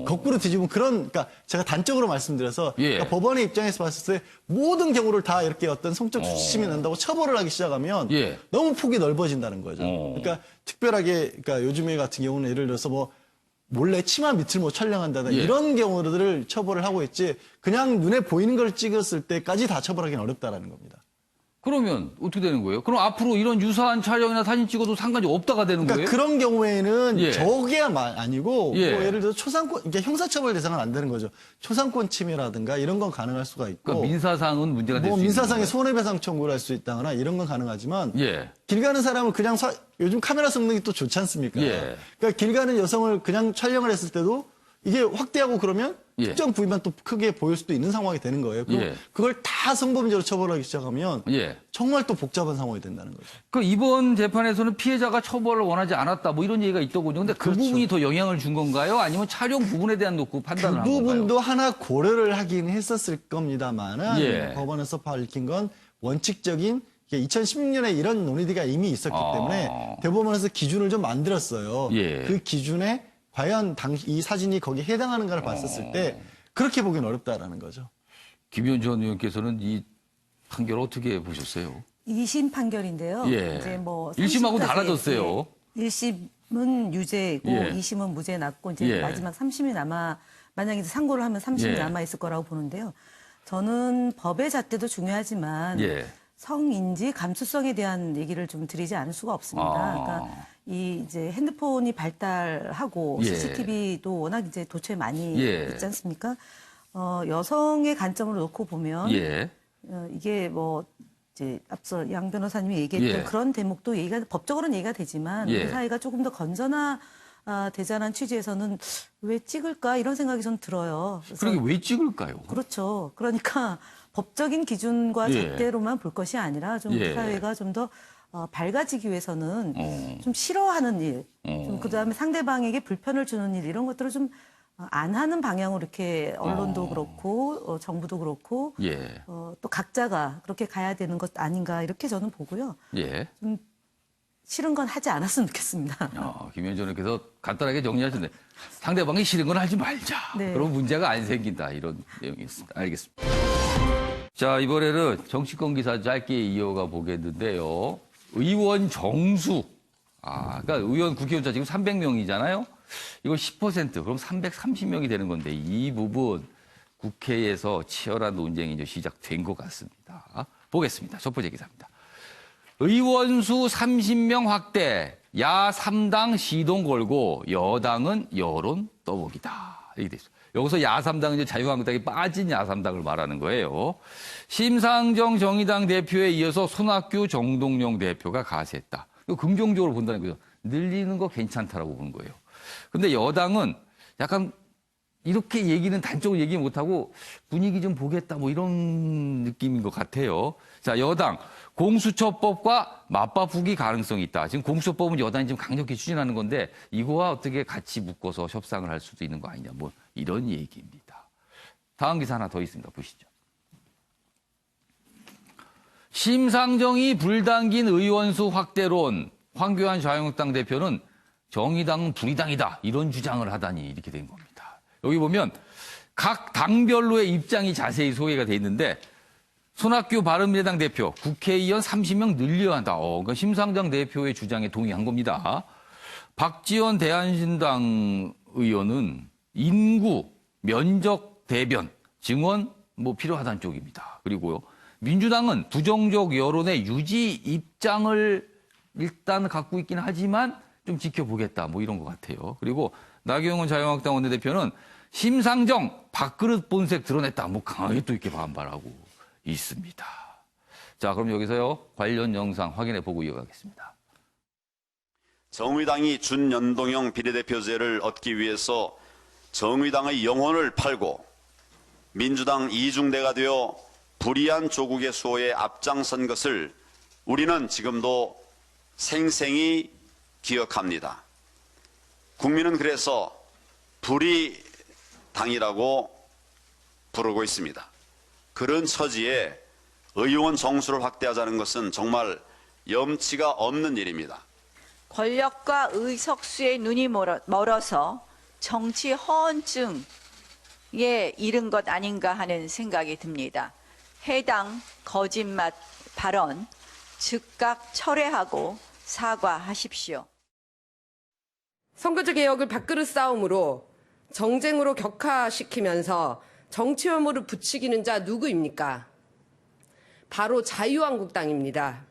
거꾸로 뒤집으면 그러니까 제가 단적으로 말씀드려서 그러니까 법원의 입장에서 봤을 때 모든 경우를 다 이렇게 어떤 성적 수치심이 난다고 처벌을 하기 시작하면 너무 폭이 넓어진다는 거죠. 그러니까 특별하게 그러니까 요즘에 같은 경우는 예를 들어서 뭐 몰래 치마 밑을 뭐 촬영한다든가 이런 경우들을 처벌을 하고 있지 그냥 눈에 보이는 걸 찍었을 때까지 다 처벌하기는 어렵다라는 겁니다. 그러면 어떻게 되는 거예요? 그럼 앞으로 이런 유사한 촬영이나 사진 찍어도 상관이 없다가 되는 거예요? 그런 경우에는 저게 아니고 뭐 예를 들어서 초상권, 이게 형사처벌 대상은 안 되는 거죠. 초상권 침해라든가 이런 건 가능할 수가 있고. 그러니까 민사상은 문제가 될 수 있는 민사상에 손해배상 청구를 할 수 있다거나 이런 건 가능하지만 길 가는 사람은 그냥 요즘 카메라 성능이 또 좋지 않습니까? 그러니까 길 가는 여성을 그냥 촬영을 했을 때도 이게 확대하고 그러면 예. 특정 부위만 또 크게 보일 수도 있는 상황이 되는 거예요. 그럼 예. 그걸 다 성범죄로 처벌하기 시작하면 예. 정말 또 복잡한 상황이 된다는 거죠. 그 이번 재판에서는 피해자가 처벌을 원하지 않았다 뭐 이런 얘기가 있더군요. 근데 그 그렇죠. 부분이 더 영향을 준 건가요? 아니면 촬영 부분에 대한 놓고 판단을 한 그 건가요? 부분도 하나 고려를 하긴 했었을 겁니다만은 예. 법원에서 밝힌 건 원칙적인 2016년에 이런 논의가 이미 있었기 때문에 대법원에서 기준을 좀 만들었어요. 예. 그 기준에 과연 이 사진이 거기에 해당하는가를 봤었을 때 그렇게 보기는 어렵다라는 거죠. 김현주 의원께서는 이 판결 어떻게 보셨어요? 2심 판결인데요. 예. 이제 뭐 1심하고 30까지, 달라졌어요. 예. 1심은 유죄고 예. 2심은 무죄 났고 이제 예. 마지막 3심이 만약에 이제 상고를 하면 3심이 예. 남아 있을 거라고 보는데요. 저는 법의 잣대도 중요하지만 예. 성인지 감수성에 대한 얘기를 좀 드리지 않을 수가 없습니다. 그러니까 이 이제 핸드폰이 발달하고 예. CCTV도 워낙 이제 도처에 많이 예. 있지 않습니까? 여성의 관점으로 놓고 보면 예. 이게 뭐 이제 앞서 양 변호사님이 얘기했던 예. 그런 대목도 법적으로는 얘기가 되지만 예. 우리 사회가 조금 더 건전한 되자는 취지에서는 왜 찍을까 이런 생각이 좀 들어요. 그래서 그러게 왜 찍을까요? 그렇죠. 그러니까 법적인 기준과 예. 잣대로만 볼 것이 아니라 좀 예. 우리 사회가 좀 더 밝아지기 위해서는 좀 싫어하는 일, 좀 그다음에 상대방에게 불편을 주는 일 이런 것들을 좀 안 하는 방향으로 이렇게 언론도 그렇고 정부도 그렇고 예. 또 각자가 그렇게 가야 되는 것 아닌가 이렇게 저는 보고요. 예. 좀 싫은 건 하지 않았으면 좋겠습니다. 김현주 의원께서 간단하게 정리하셨네. 상대방이 싫은 건 하지 말자. 네. 그럼 문제가 안 생긴다. 이런 내용이었습니다. 알겠습니다. 자, 이번에는 정치권 기사 짧게 이어가 보겠는데요. 의원 정수. 그러니까 의원 국회의원자 지금 300명이잖아요. 이거 10% 그럼 330명이 되는 건데 이 부분 국회에서 치열한 논쟁이 이제 시작된 것 같습니다. 보겠습니다. 첫 번째 기사입니다. 의원수 30명 확대, 야 3당 시동 걸고 여당은 여론 떠보기다. 이렇게 돼 있어요. 여기서 야 3당은 이제 자유한국당이 빠진 야 3당을 말하는 거예요. 심상정 정의당 대표에 이어서 손학규 정동영 대표가 가세했다. 이거 긍정적으로 본다는 거죠. 늘리는 거 괜찮다라고 보는 거예요. 근데 여당은 약간 이렇게 얘기는 단적으로 얘기 못하고 분위기 좀 보겠다 뭐 이런 느낌인 것 같아요. 자, 여당 공수처법과 맞바꾸기 가능성이 있다. 지금 공수처법은 여당이 지금 강력히 추진하는 건데 이거와 어떻게 같이 묶어서 협상을 할 수도 있는 거 아니냐 뭐 이런 얘기입니다. 다음 기사 하나 더 있습니다. 보시죠. 심상정이 불당긴 의원수 확대론. 황교안 자유한국당 대표는 정의당은 불의당이다. 이런 주장을 하다니 이렇게 된 겁니다. 여기 보면 각 당별로의 입장이 자세히 소개가 돼 있는데 손학규 바른미래당 대표 국회의원 30명 늘려야 한다. 그러니까 심상정 대표의 주장에 동의한 겁니다. 박지원 대한신당 의원은 인구, 면적 대변, 증언 뭐 필요하다는 쪽입니다. 그리고요. 민주당은 부정적 여론의 유지 입장을 일단 갖고 있긴 하지만 좀 지켜보겠다 뭐 이런 것 같아요. 그리고 나경원 자유한국당 원내대표는 심상정 밥그릇 본색 드러냈다. 뭐 강하게 또 이렇게 반발하고 있습니다. 자, 그럼 여기서요. 관련 영상 확인해 보고 이어가겠습니다. 정의당이 준연동형 비례대표제를 얻기 위해서 정의당의 영혼을 팔고 민주당 이중대가 되어 불의한 조국의 수호에 앞장선 것을 우리는 지금도 생생히 기억합니다. 국민은 그래서 불의당이라고 부르고 있습니다. 그런 처지에 의원 정수를 확대하자는 것은 정말 염치가 없는 일입니다. 권력과 의석수의 눈이 멀어서 정치 허언증에 이른 것 아닌가 하는 생각이 듭니다. 해당 거짓말 발언 즉각 철회하고 사과하십시오. 선거제 개혁을 밥그릇 싸움으로 정쟁으로 격화시키면서 정치 혐오를 부추기는 자 누구입니까? 바로 자유한국당입니다.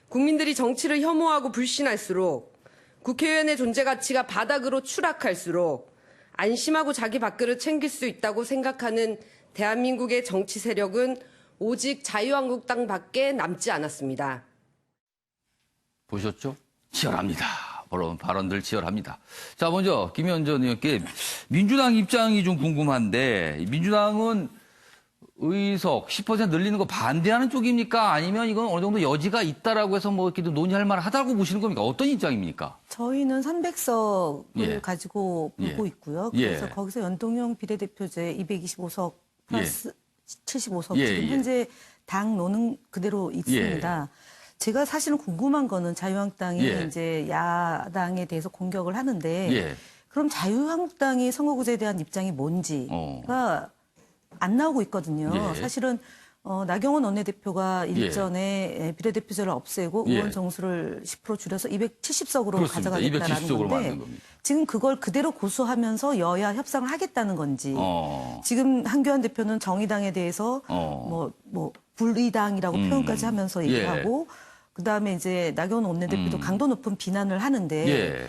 국민들이 정치를 혐오하고 불신할수록 국회의원의 존재 가치가 바닥으로 추락할수록 안심하고 자기 밥그릇 챙길 수 있다고 생각하는 대한민국의 정치 세력은 오직 자유한국당밖에 남지 않았습니다. 보셨죠? 치열합니다. 발언들 치열합니다. 자, 먼저 김현 전 의원께 민주당 입장이 좀 궁금한데 민주당은 의석 10% 늘리는 거 반대하는 쪽입니까? 아니면 이건 어느 정도 여지가 있다라고 해서 뭐 이렇게 논의할 만하다고 보시는 겁니까? 어떤 입장입니까? 저희는 300석을 예. 가지고 보고 예. 있고요. 예. 그래서 거기서 연동형 비례대표제 225석 플러스 75석 예, 지금 예. 현재 당 노는 그대로 있습니다. 제가 사실은 궁금한 거는 자유한국당이 예. 이제 야당에 대해서 공격을 하는데 예. 그럼 자유한국당이 선거구제에 대한 입장이 뭔지가 안 나오고 있거든요. 예. 사실은 나경원 원내대표가 일전에 비례대표제를 없애고 예. 의원 정수를 10% 줄여서 270석으로 그렇습니다. 가져가겠다라는 270석으로 만든 건데 겁니다. 지금 그걸 그대로 고수하면서 여야 협상을 하겠다는 건지 지금 한교안 대표는 정의당에 대해서 뭐 불의당이라고 표현까지 하면서 얘기하고 그다음에 이제 나경원 원내대표도 강도 높은 비난을 하는데 예.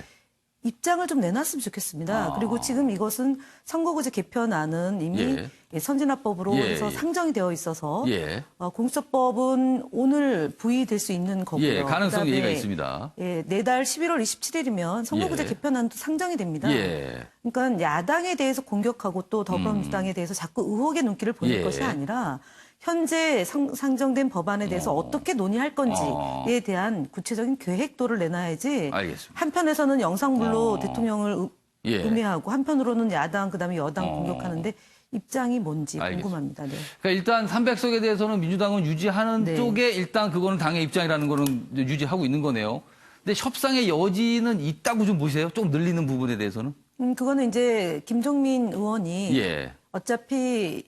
입장을 좀 내놨으면 좋겠습니다. 그리고 지금 이것은 선거구제 개편안은 이미 선진화법으로 예. 해서 상정이 되어 있어서 예. 공수처법은 오늘 부의될 수 있는 거고요. 예, 가능성 그다음에 얘기가 있습니다. 예, 내달 11월 27일이면 선거구제 예. 개편안도 상정이 됩니다. 예. 그러니까 야당에 대해서 공격하고 또 더불어민주당에 대해서 자꾸 의혹의 눈길을 보낼 예. 것이 아니라 현재 상정된 법안에 대해서 어떻게 논의할 건지에 대한 구체적인 계획도를 내놔야지 알겠습니다. 한편에서는 영상불로 대통령을 예. 음해하고 한편으로는 야당 그다음에 여당 공격하는데 입장이 뭔지 알겠습니다. 궁금합니다. 네. 그러니까 일단 300석에 대해서는 민주당은 유지하는 네. 쪽에 일단 그거는 당의 입장이라는 거는 유지하고 있는 거네요. 근데 협상의 여지는 있다고 좀 보세요? 좀 늘리는 부분에 대해서는? 그거는 이제 김종민 의원이 예. 어차피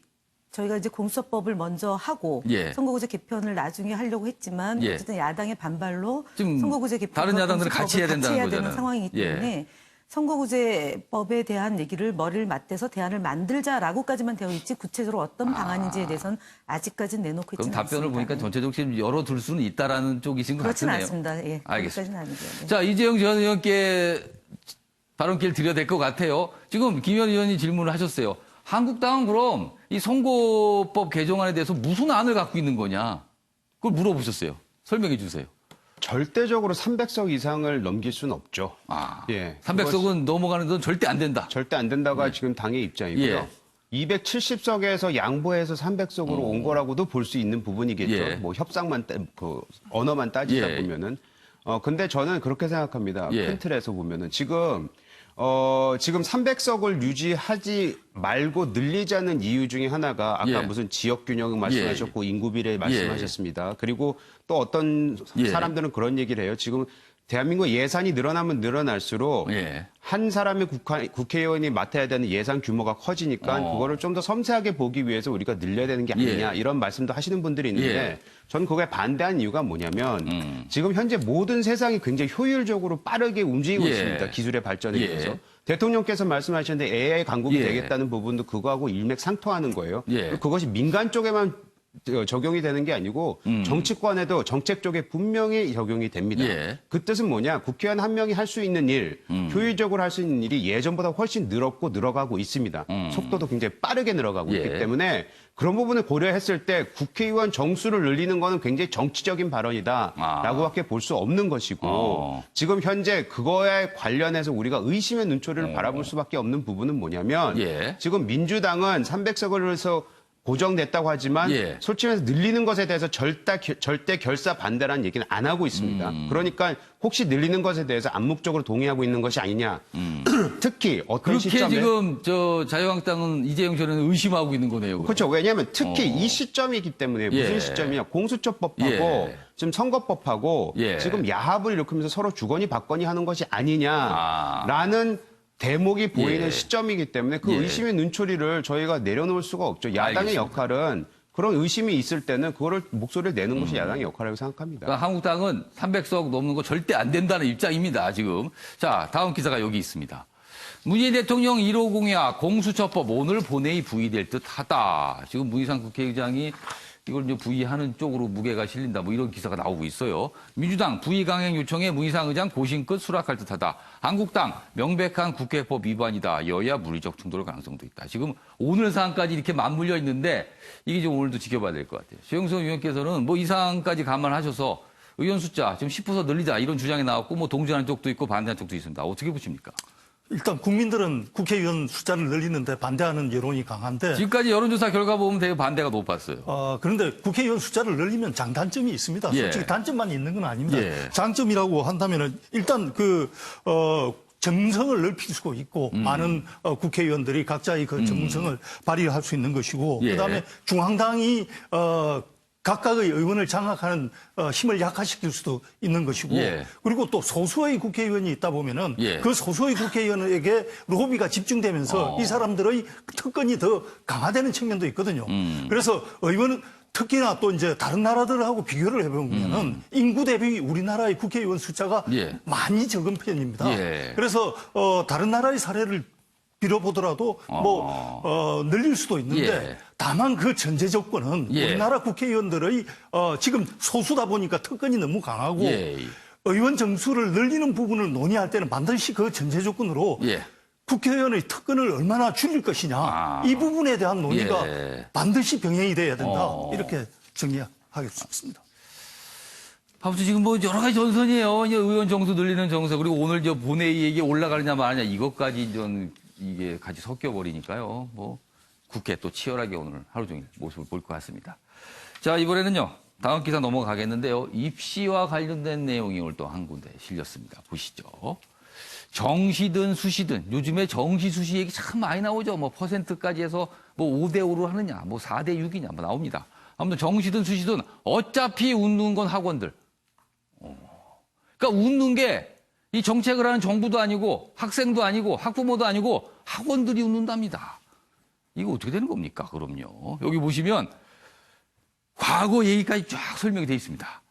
저희가 이제 공수처법을 먼저 하고 예. 선거구제 개편을 나중에 하려고 했지만 예. 어쨌든 야당의 반발로 지금 선거구제 개편 다른 야당들은 같이 해야 된다는 거잖아요. 상황이기 예. 때문에 선거구제법에 대한 얘기를 머리를 맞대서 대안을 만들자라고까지만 되어 있지 구체적으로 어떤 방안인지에 대해서는 아직까지는 내놓고 그럼 있지는 답변을 않습니다. 보니까 네. 전체적으로 지금 열어둘 수는 있다라는 쪽이신 것 그렇지는 같으네요. 않습니다. 예, 알겠습니다. 거기까지는 아니고요. 네. 자, 이재용 전 의원께 발언기를 드려야 될 것 같아요. 지금 김현 의원이 질문을 하셨어요. 한국당은 그럼 이 선거법 개정안에 대해서 무슨 안을 갖고 있는 거냐? 그걸 물어보셨어요. 설명해 주세요. 절대적으로 300석 이상을 넘길 수는 없죠. 예. 300석은 넘어가는 건 절대 안 된다. 절대 안 된다가 지금 당의 입장이고요. 270석에서 양보해서 300석으로 온 거라고도 볼 수 있는 부분이겠죠. 예. 뭐 협상만 언어만 따지다 예. 보면은. 근데 저는 그렇게 생각합니다. 예. 큰 틀에서 보면은 지금 300석을 유지하지 말고 늘리자는 이유 중에 하나가 아까 예. 무슨 지역 균형 말씀하셨고 인구 비례 말씀하셨습니다. 그리고 또 어떤 사람들은 그런 얘기를 해요. 지금 대한민국 예산이 늘어나면 늘어날수록 한 사람의 국회의원이 맡아야 되는 예산 규모가 커지니까 그거를 좀 더 섬세하게 보기 위해서 우리가 늘려야 되는 게 아니냐 이런 말씀도 하시는 분들이 있는데 저는 그거에 반대한 이유가 뭐냐면 지금 현재 모든 세상이 굉장히 효율적으로 빠르게 움직이고 있습니다. 기술의 발전에 의해서. 대통령께서 말씀하셨는데 AI 강국이 되겠다는 부분도 그거하고 일맥상통하는 거예요. 그것이 민간 쪽에만 적용이 되는 게 아니고 정치권에도 정책 쪽에 분명히 적용이 됩니다. 그 뜻은 뭐냐? 국회의원 한 명이 할 수 있는 일, 효율적으로 할 수 있는 일이 예전보다 훨씬 늘었고 늘어가고 있습니다. 속도도 굉장히 빠르게 늘어가고 있기 때문에 그런 부분을 고려했을 때 국회의원 정수를 늘리는 거는 굉장히 정치적인 발언이다라고밖에 볼 수 없는 것이고 지금 현재 그거에 관련해서 우리가 의심의 눈초리를 바라볼 수밖에 없는 부분은 뭐냐면 지금 민주당은 300석을 해서 고정됐다고 하지만 솔직히 말해서 늘리는 것에 대해서 절대 결사 반대라는 얘기는 안 하고 있습니다. 그러니까 혹시 늘리는 것에 대해서 암묵적으로 동의하고 있는 것이 아니냐. 특히 어떤 그렇게 시점에 지금 자유한국당은 이재용 전 의원은 의심하고 있는 거네요. 그렇죠. 왜냐하면 특히 이 시점이기 때문에 무슨 시점이냐. 공수처법하고 지금 선거법하고 지금 야합을 일으키면서 서로 주거니 받거니 하는 것이 아니냐라는 대목이 보이는 시점이기 때문에 그 의심의 눈초리를 저희가 내려놓을 수가 없죠. 야당의 역할은 그런 의심이 있을 때는 그거를 목소리를 내는 것이 야당의 역할이라고 생각합니다. 그러니까 한국당은 300석 넘는 거 절대 안 된다는 입장입니다, 지금. 자, 다음 기사가 여기 있습니다. 문재인 대통령 1호 공약 공수처법 오늘 본회의 부의될 듯하다. 지금 문희상 국회의장이 이걸 이제 부의하는 쪽으로 무게가 실린다. 뭐 이런 기사가 나오고 있어요. 민주당 부의 강행 요청에 문희상 의장 고심 끝 수락할 듯하다. 한국당 명백한 국회법 위반이다. 여야 물리적 충돌 가능성도 있다. 지금 오늘 사안까지 이렇게 맞물려 있는데 이게 좀 오늘도 지켜봐야 될 것 같아요. 최영선 의원께서는 뭐 이 사안까지 감안하셔서 의원 숫자 지금 10% 늘리자 이런 주장이 나왔고 뭐 동조하는 쪽도 있고 반대하는 쪽도 있습니다. 어떻게 보십니까? 일단 국민들은 국회의원 숫자를 늘리는데 반대하는 여론이 강한데 지금까지 여론조사 결과 보면 되게 반대가 높았어요. 그런데 국회의원 숫자를 늘리면 장단점이 있습니다. 예. 솔직히 단점만 있는 건 아닙니다. 예. 장점이라고 한다면은 일단 정성을 넓힐 수 있고 많은 국회의원들이 각자의 그 정성을 발휘할 수 있는 것이고 예. 그다음에 중앙당이 각각의 의원을 장악하는 힘을 약화시킬 수도 있는 것이고 예. 그리고 또 소수의 국회의원이 있다 보면은 예. 그 소수의 국회의원에게 로비가 집중되면서 이 사람들의 특권이 더 강화되는 측면도 있거든요. 그래서 의원은 특히나 또 이제 다른 나라들하고 비교를 해보면은 인구 대비 우리나라의 국회의원 숫자가 예. 많이 적은 편입니다. 예. 그래서 다른 나라의 사례를 빌어보더라도 늘릴 수도 있는데 예. 다만 그 전제 조건은 예. 우리나라 국회의원들의 지금 소수다 보니까 특권이 너무 강하고 예. 의원 정수를 늘리는 부분을 논의할 때는 반드시 그 전제 조건으로 예. 국회의원의 특권을 얼마나 줄일 것이냐 이 부분에 대한 논의가 예. 반드시 병행이 돼야 된다 이렇게 정리하겠습니다. 아무튼 지금 뭐 여러 가지 전선이에요. 이제 의원 정수 늘리는 정서 그리고 오늘 저 본회의 얘기 올라가느냐 마느냐 이것까지 좀 이게 같이 섞여 버리니까요. 뭐 국회 또 치열하게 오늘 하루 종일 모습을 볼 것 같습니다. 자 이번에는요 다음 기사 넘어가겠는데요. 입시와 관련된 내용이 오늘 또 한 군데 실렸습니다. 보시죠. 정시든 수시든 요즘에 정시 수시 얘기 참 많이 나오죠. 뭐 퍼센트까지 해서 뭐 5대5로 하느냐, 뭐 4대6이냐 뭐 나옵니다. 아무튼 정시든 수시든 어차피 웃는 건 학원들. 그러니까 웃는 게 이 정책을 하는 정부도 아니고 학생도 아니고 학부모도 아니고 학원들이 웃는답니다. 이거 어떻게 되는 겁니까? 그럼요. 여기 보시면 과거 얘기까지 쫙 설명이 되어 있습니다.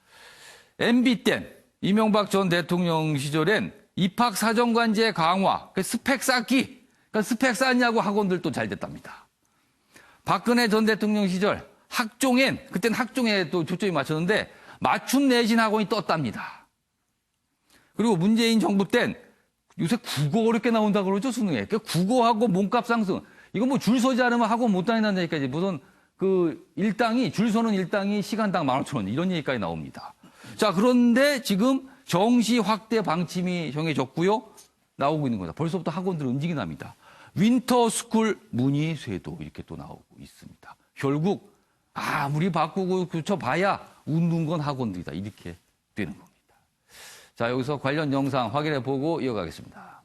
MB 땐 이명박 전 대통령 시절엔 입학사정관제 강화, 스펙 쌓기, 그러니까 스펙 쌓냐고 학원들도 잘 됐답니다. 박근혜 전 대통령 시절 학종엔, 그때는 학종에 또 초점이 맞췄는데 맞춤 내신 학원이 떴답니다. 그리고 문재인 정부 땐 요새 국어 어렵게 나온다 그러죠, 수능에. 그러니까 국어하고 몸값 상승. 이거 뭐 줄 서지 않으면 학원 못 다닌다는 얘기까지 무슨 줄 서는 일당이 시간당 15,000원 이런 얘기까지 나옵니다. 자, 그런데 지금 정시 확대 방침이 정해졌고요. 나오고 있는 거다. 벌써부터 학원들 움직이납니다. 윈터스쿨 문의 쇄도 이렇게 또 나오고 있습니다. 결국 아무리 바꾸고 고쳐봐야 웃는 건 학원들이다. 이렇게 되는 겁니다. 자, 여기서 관련 영상 확인해 보고 이어가겠습니다.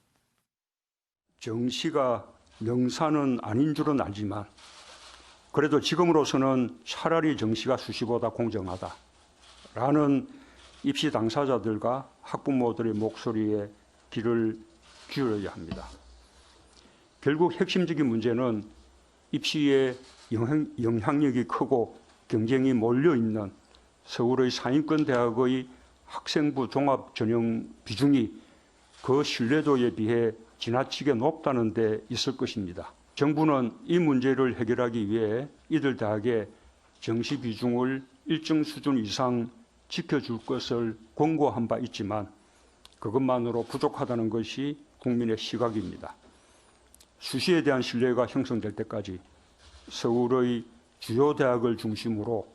정시가 명사는 아닌 줄은 알지만 그래도 지금으로서는 차라리 정시가 수시보다 공정하다라는 입시 당사자들과 학부모들의 목소리에 귀를 기울여야 합니다. 결국 핵심적인 문제는 입시에 영향력이 크고 경쟁이 몰려있는 서울의 상위권 대학의 학생부 종합 전형 비중이 그 신뢰도에 비해 지나치게 높다는 데 있을 것입니다. 정부는 이 문제를 해결하기 위해 이들 대학의 정시 비중을 일정 수준 이상 지켜줄 것을 권고한 바 있지만 그것만으로 부족하다는 것이 국민의 시각입니다. 수시에 대한 신뢰가 형성될 때까지 서울의 주요 대학을 중심으로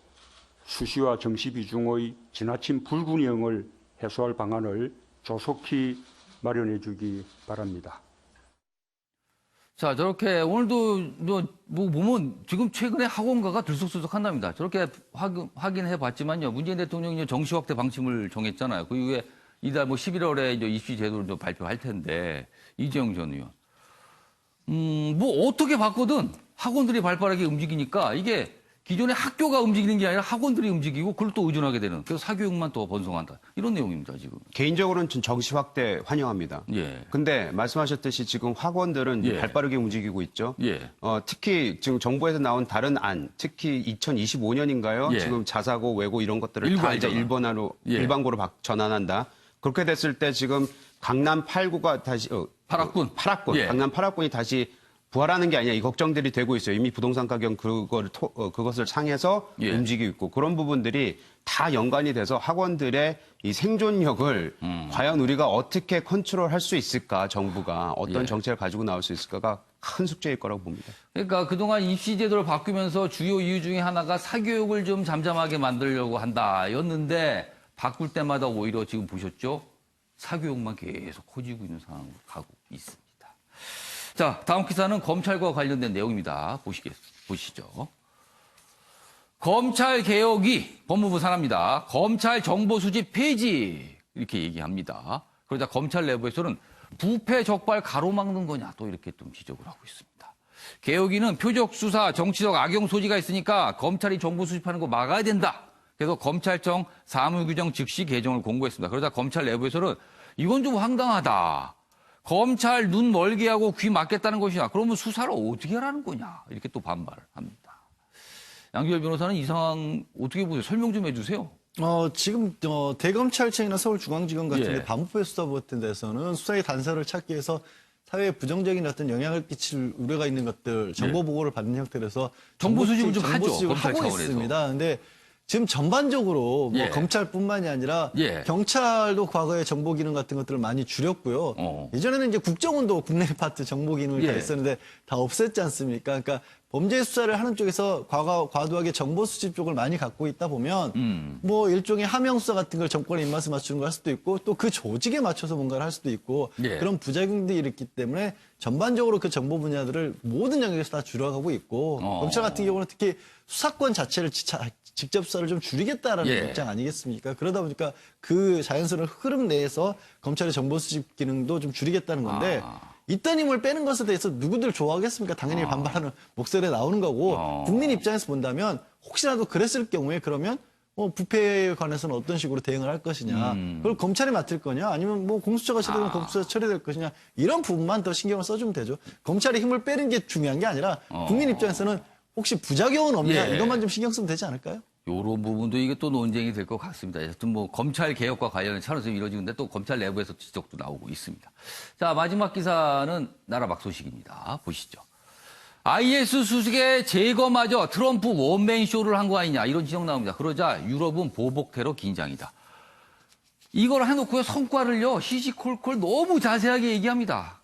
수시와 정시 비중의 지나친 불균형을 해소할 방안을 조속히 마련해 주기 바랍니다. 자, 저렇게 오늘도 뭐 보면 지금 최근에 학원가가 들썩들썩한답니다. 저렇게 확인해 봤지만요. 문재인 대통령이 정시 확대 방침을 정했잖아요. 그 이후에 이달 11월에 이제 입시 제도를 발표할 텐데 이재용 전 의원. 뭐 어떻게 바꿔든 학원들이 발빠르게 움직이니까 이게 기존의 학교가 움직이는 게 아니라 학원들이 움직이고 그걸 또 의존하게 되는 그래서 사교육만 또 번성한다. 이런 내용입니다, 지금. 개인적으로는 정시 확대 환영합니다. 예. 근데 말씀하셨듯이 지금 학원들은 예. 발빠르게 움직이고 있죠. 예. 특히 지금 정부에서 나온 다른 안, 특히 2025년인가요? 예. 지금 자사고, 외고 이런 것들을 다 이제 일반고로 전환한다. 그렇게 됐을 때 지금 강남 8구가 다시 8학군, 예. 강남 8학군이 다시 부활하는 게 아니냐 이 걱정들이 되고 있어요. 이미 부동산 가격 그것을 상해서 예. 움직이고 있고 그런 부분들이 다 연관이 돼서 학원들의 이 생존력을 과연 우리가 어떻게 컨트롤할 수 있을까 정부가 어떤 예. 정책을 가지고 나올 수 있을까가 큰 숙제일 거라고 봅니다. 그러니까 그동안 입시 제도를 바꾸면서 주요 이유 중에 하나가 사교육을 좀 잠잠하게 만들려고 한다였는데 바꿀 때마다 오히려 지금 보셨죠? 사교육만 계속 커지고 있는 상황으로 가고 있습니다. 자, 다음 기사는 검찰과 관련된 내용입니다. 보시죠. 검찰 개혁이 법무부 산하입니다. 검찰 정보 수집 폐지 이렇게 얘기합니다. 그러자 검찰 내부에서는 부패 적발 가로막는 거냐 또 이렇게 좀 지적을 하고 있습니다. 개혁위는 표적 수사, 정치적 악용 소지가 있으니까 검찰이 정보 수집하는 거 막아야 된다. 그래서 검찰청 사무규정 즉시 개정을 공고했습니다. 그러자 검찰 내부에서는 이건 좀 황당하다. 검찰 눈 멀게 하고 귀 막겠다는 것이냐. 그러면 수사를 어떻게 하라는 거냐. 이렇게 또 반발을 합니다. 양지열 변호사는 이 상황 어떻게 보세요? 설명 좀 해주세요. 지금 대검찰청이나 서울중앙지검 같은 예. 데 반부패 수사부 같은 데서는 수사의 단서를 찾기 위해서 사회에 부정적인 어떤 영향을 끼칠 우려가 있는 것들 정보 보고를 받는 형태로서 정보 수집을 좀 하죠. 수집을 검찰 하고 차원에서. 있습니다. 근데 지금 전반적으로 뭐 예. 검찰뿐만이 아니라 예. 경찰도 과거에 정보 기능 같은 것들을 많이 줄였고요. 예전에는 이제 국정원도 국내 파트 정보 기능이 다 예. 있었는데 다 없앴지 않습니까? 그러니까 범죄 수사를 하는 쪽에서 과도하게 정보 수집 쪽을 많이 갖고 있다 보면 뭐 일종의 하명 수사 같은 걸 정권의 입맛에 맞추는 걸 할 수도 있고 또 그 조직에 맞춰서 뭔가를 할 수도 있고 예. 그런 부작용들이 있기 때문에 전반적으로 그 정보 분야들을 모든 영역에서 다 줄여가고 있고 검찰 같은 경우는 특히 수사권 자체를 직접 수사를 좀 줄이겠다라는 예. 입장 아니겠습니까? 그러다 보니까 그 자연스러운 흐름 내에서 검찰의 정보 수집 기능도 좀 줄이겠다는 건데 있던 힘을 빼는 것에 대해서 누구들 좋아하겠습니까? 당연히 반발하는 목소리가 나오는 거고 국민 입장에서 본다면 혹시라도 그랬을 경우에 그러면 부패에 관해서는 어떤 식으로 대응을 할 것이냐. 그걸 검찰이 맡을 거냐 아니면 뭐 공수처가 처리되면 공수처가 처리될 것이냐. 이런 부분만 더 신경을 써주면 되죠. 검찰이 힘을 빼는 게 중요한 게 아니라 국민 입장에서는 혹시 부작용은 없냐. 예. 이것만 좀 신경 쓰면 되지 않을까요? 이런 부분도 이게 또 논쟁이 될 것 같습니다. 하여튼 뭐 검찰 개혁과 관련된 차원에서 이루어지는데 또 검찰 내부에서 지적도 나오고 있습니다. 자, 마지막 기사는 나라 막 소식입니다. 보시죠. IS 수색의 제거마저 트럼프 원맨 쇼를 한 거 아니냐 이런 지적 나옵니다. 그러자 유럽은 보복 테러 긴장이다. 이걸 해놓고요 성과를요 시시콜콜 너무 자세하게 얘기합니다.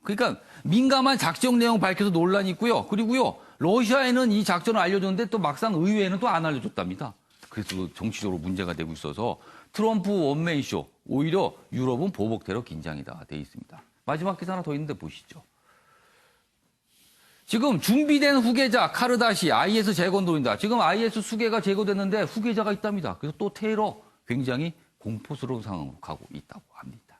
그러니까 민감한 작전 내용 밝혀서 논란이 있고요. 그리고요 러시아에는 이 작전을 알려줬는데 또 막상 의회에는 또 안 알려줬답니다. 그래서 정치적으로 문제가 되고 있어서 트럼프 원맨 쇼 오히려 유럽은 보복 테러 긴장이다 돼 있습니다. 마지막 기사 하나 더 있는데 보시죠. 지금 준비된 후계자 카르다시 IS 재건 노린다. 지금 IS 수계가 제거됐는데 후계자가 있답니다. 그래서 또 테러 굉장히 공포스러운 상황으로 가고 있다고 합니다.